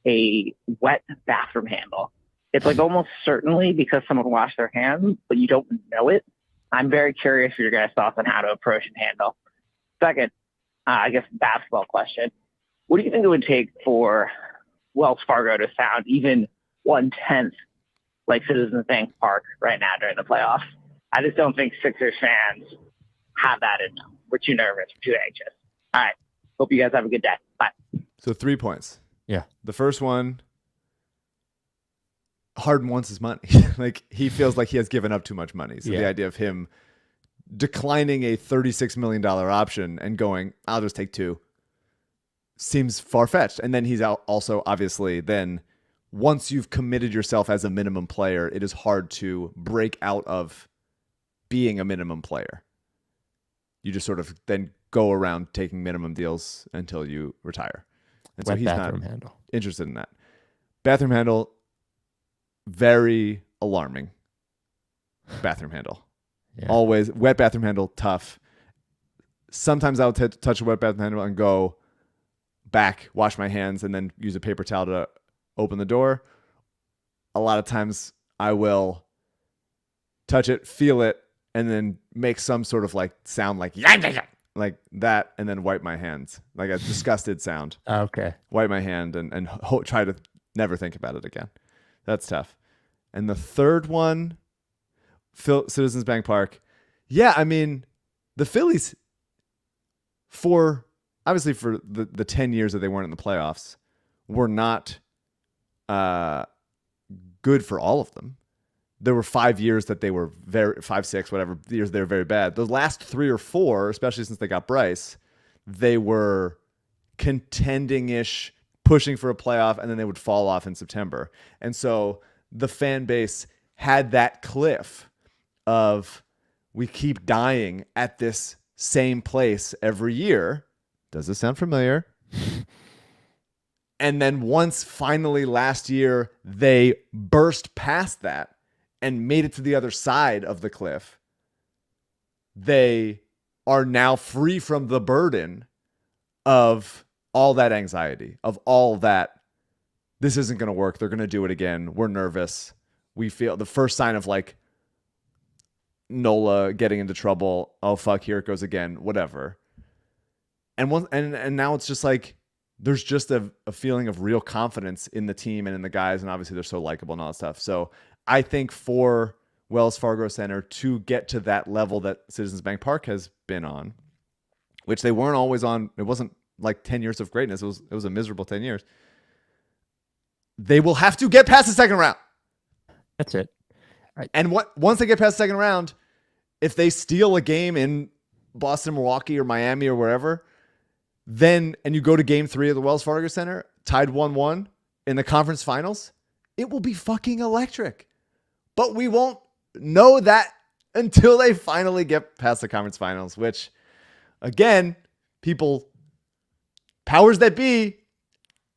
a wet bathroom handle? It's like almost certainly because someone washed their hands, but you don't know it. I'm very curious for your guys' thoughts on how to approach and handle. Second, I guess basketball question. What do you think it would take for Wells Fargo to sound even 1/10 like Citizens Bank Park right now during the playoffs? I just don't think Sixers fans have that in them. We're too nervous. We're too anxious. All right. Hope you guys have a good day. Bye. So 3 points. Yeah. The first one, Harden wants his money. Like, he feels like he has given up too much money. So the idea of him declining a $36 million option and going, I'll just take 2, seems far-fetched. And then he's also obviously then, once you've committed yourself as a minimum player, it is hard to break out of being a minimum player. You just sort of then go around taking minimum deals until you retire. And so he's not interested in that. Bathroom handle, very alarming. bathroom handle. Yeah. Always wet bathroom handle, tough. Sometimes I'll touch a wet bathroom handle and go back, wash my hands, and then use a paper towel to open the door. A lot of times I will touch it, feel it, and then make some sort of like sound like that, and then wipe my hands, like a disgusted sound. Okay. Wipe my hand and try to never think about it again. That's tough. And the third one, Citizens Bank Park. Yeah, I mean, the Phillies, obviously for the 10 years that they weren't in the playoffs, were not good for all of them. There were 5 years that they were 5, 6, whatever years they were very bad. The last 3 or 4, especially since they got Bryce, they were contending-ish, pushing for a playoff, and then they would fall off in September. And so the fan base had that cliff of, we keep dying at this same place every year. Does this sound familiar? And then once finally last year they burst past that and made it to the other side of the cliff, they are now free from the burden of all that anxiety, of all that, this isn't going to work. They're going to do it again. We're nervous. We feel the first sign of like Nola getting into trouble. Oh, fuck, here it goes again, whatever. And now it's just like, there's just a feeling of real confidence in the team and in the guys. And obviously they're so likable and all that stuff. So I think for Wells Fargo Center to get to that level that Citizens Bank Park has been on, which they weren't always on. It wasn't like 10 years of greatness. It was a miserable 10 years. They will have to get past the second round. That's it. And once they get past the second round, if they steal a game in Boston, Milwaukee, or Miami or wherever, and you go to game 3 of the Wells Fargo Center, tied 1-1 in the conference finals, it will be fucking electric. But we won't know that until they finally get past the conference finals, which, again, powers that be,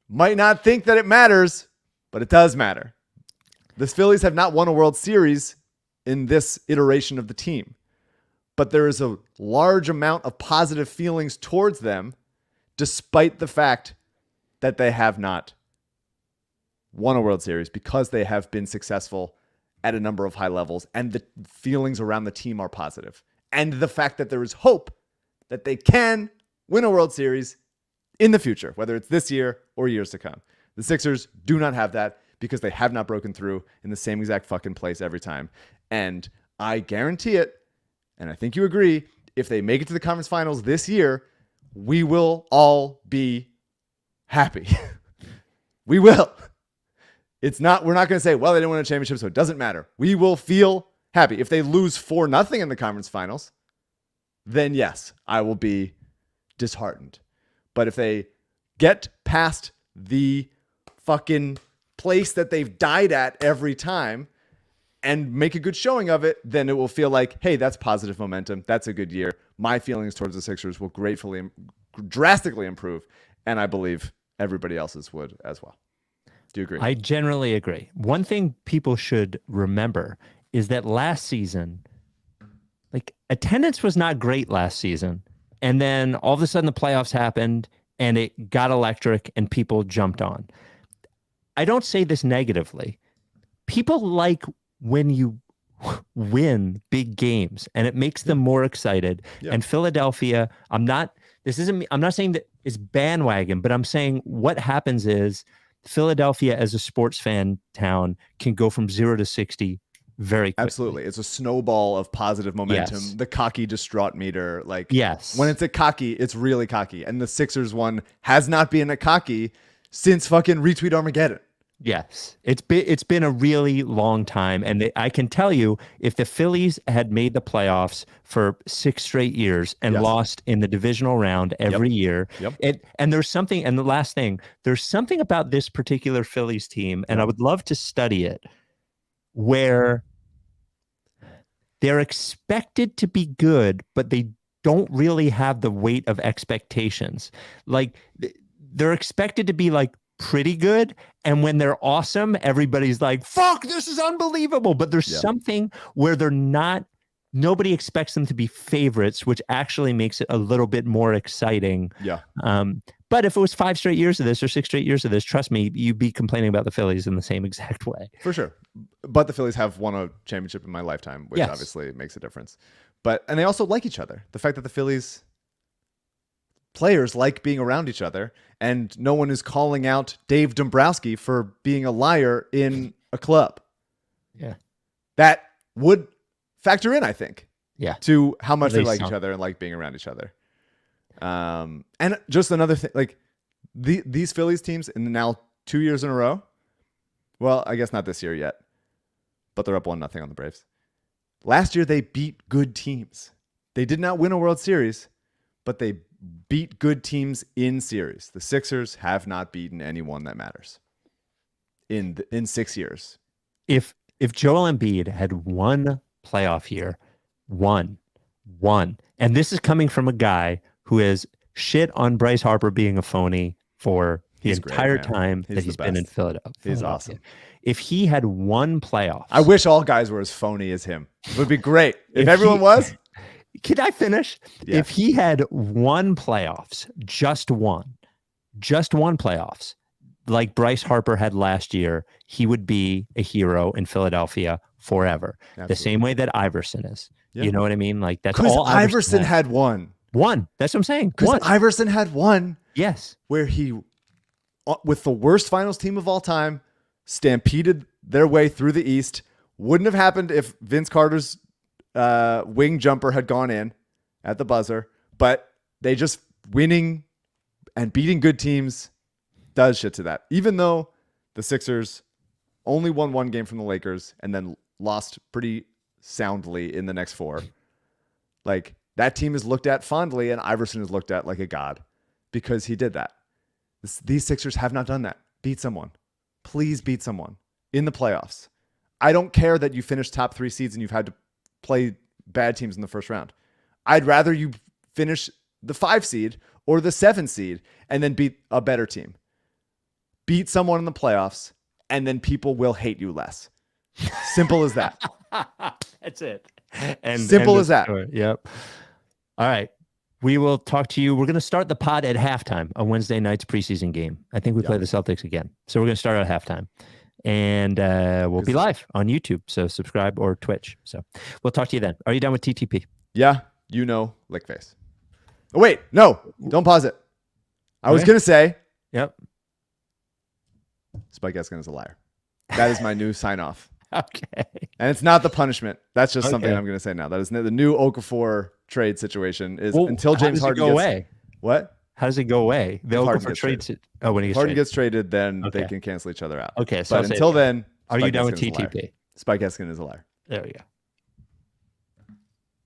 might not think that it matters, but it does matter. The Phillies have not won a World Series in this iteration of the team, but there is a large amount of positive feelings towards them, despite the fact that they have not won a World Series, because they have been successful at a number of high levels, and the feelings around the team are positive. And the fact that there is hope that they can win a World Series in the future, whether it's this year or years to come. The Sixers do not have that because they have not broken through in the same exact fucking place every time. And I guarantee it, and I think you agree, if they make it to the conference finals this year, we will all be happy. We will. We're not going to say, well, they didn't win a championship, so it doesn't matter. We will feel happy. If they lose 4-0 in the conference finals, then yes, I will be disheartened. But if they get past the fucking place that they've died at every time and make a good showing of it, then it will feel like, hey, that's positive momentum. That's a good year. My feelings towards the Sixers will drastically improve. And I believe everybody else's would as well. Do you agree? I generally agree. One thing people should remember is that last season, like, attendance was not great last season. And then all of a sudden the playoffs happened and it got electric and people jumped on. I don't say this negatively. People like when you win big games and it makes them more excited. Yeah. And Philadelphia, I'm not saying that it's bandwagon, but I'm saying what happens is Philadelphia as a sports fan town can go from 0 to 60 very quickly. Absolutely. It's a snowball of positive momentum. Yes. The cocky, distraught meter. Like, yes. When it's a cocky, it's really cocky. And the Sixers one has not been a cocky since fucking Retweet Armageddon. Yes. It's been a really long time. And I can tell you, if the Phillies had made the playoffs for 6 straight years and lost in the divisional round every year, and there's something, and the last thing, there's something about this particular Phillies team, and I would love to study it, where they're expected to be good, but they don't really have the weight of expectations. Like, they're expected to be like pretty good. And when they're awesome, everybody's like, fuck, this is unbelievable. But there's something where they're not, nobody expects them to be favorites, which actually makes it a little bit more exciting. Yeah. But if it was 5 straight years of this or 6 straight years of this, trust me, you'd be complaining about the Phillies in the same exact way. For sure. But the Phillies have won a championship in my lifetime, which obviously makes a difference. And they also like each other. The fact that the Phillies players like being around each other, and no one is calling out Dave Dombrowski for being a liar in a club. Yeah. That would factor in, I think. Yeah. To how much they like each other and like being around each other. And just another thing, like these Phillies teams in now 2 years in a row. Well, I guess not this year yet, but they're up 1-0 on the Braves. Last year, they beat good teams. They did not win a World Series, but they beat good teams in series. The Sixers have not beaten anyone that matters in 6 years. If Joel Embiid had one playoff year, one, and this is coming from a guy who has shit on Bryce Harper being a phony for the entire time that he's been in Philadelphia. He's awesome. If he had one playoff, I wish all guys were as phony as him. It would be great if everyone was. Can I finish? Yeah. If he had one playoffs, just one playoffs, like Bryce Harper had last year, he would be a hero in Philadelphia forever. Absolutely. The same way that Iverson is. Yeah. You know what I mean? Like that's all Iverson had one. That's what I'm saying. Because Iverson had one. Yes. Where he, with the worst finals team of all time, stampeded their way through the East. Wouldn't have happened if Vince Carter's wing jumper had gone in at the buzzer, but they just winning and beating good teams does shit to that. Even though the Sixers only won one game from the Lakers and then lost pretty soundly in the next 4, like that team is looked at fondly, and Iverson is looked at like a god because he did that. These Sixers have not done that. Beat someone. Please beat someone in the playoffs. I don't care that you finished top 3 seeds and you've had to play bad teams in the first round. I'd rather you finish the 5 seed or the 7 seed and then beat a better team. Beat someone in the playoffs, and then people will hate you less. Simple as that. That's it. And simple as that. Yep. All right. We will talk to you. We're going to start the pod at halftime on Wednesday night's preseason game. I think we play the Celtics again. So we're going to start at halftime. And we'll be live on YouTube. So subscribe, or Twitch. So we'll talk to you then. Are you done with TTP? Yeah. Lick face. Oh, wait. No. Don't pause it. I was going to say. Yep. Spike Eskin is a liar. That is my new sign off. Okay. And it's not the punishment. That's just something I'm going to say now. That is the new Okafor trade situation is until James Harden go away. What? How does it go away? The Okafor trade. When Harden gets traded, then they can cancel each other out. Okay. So but until then, are you done with TTP? Spike Eskin is a liar. There we go.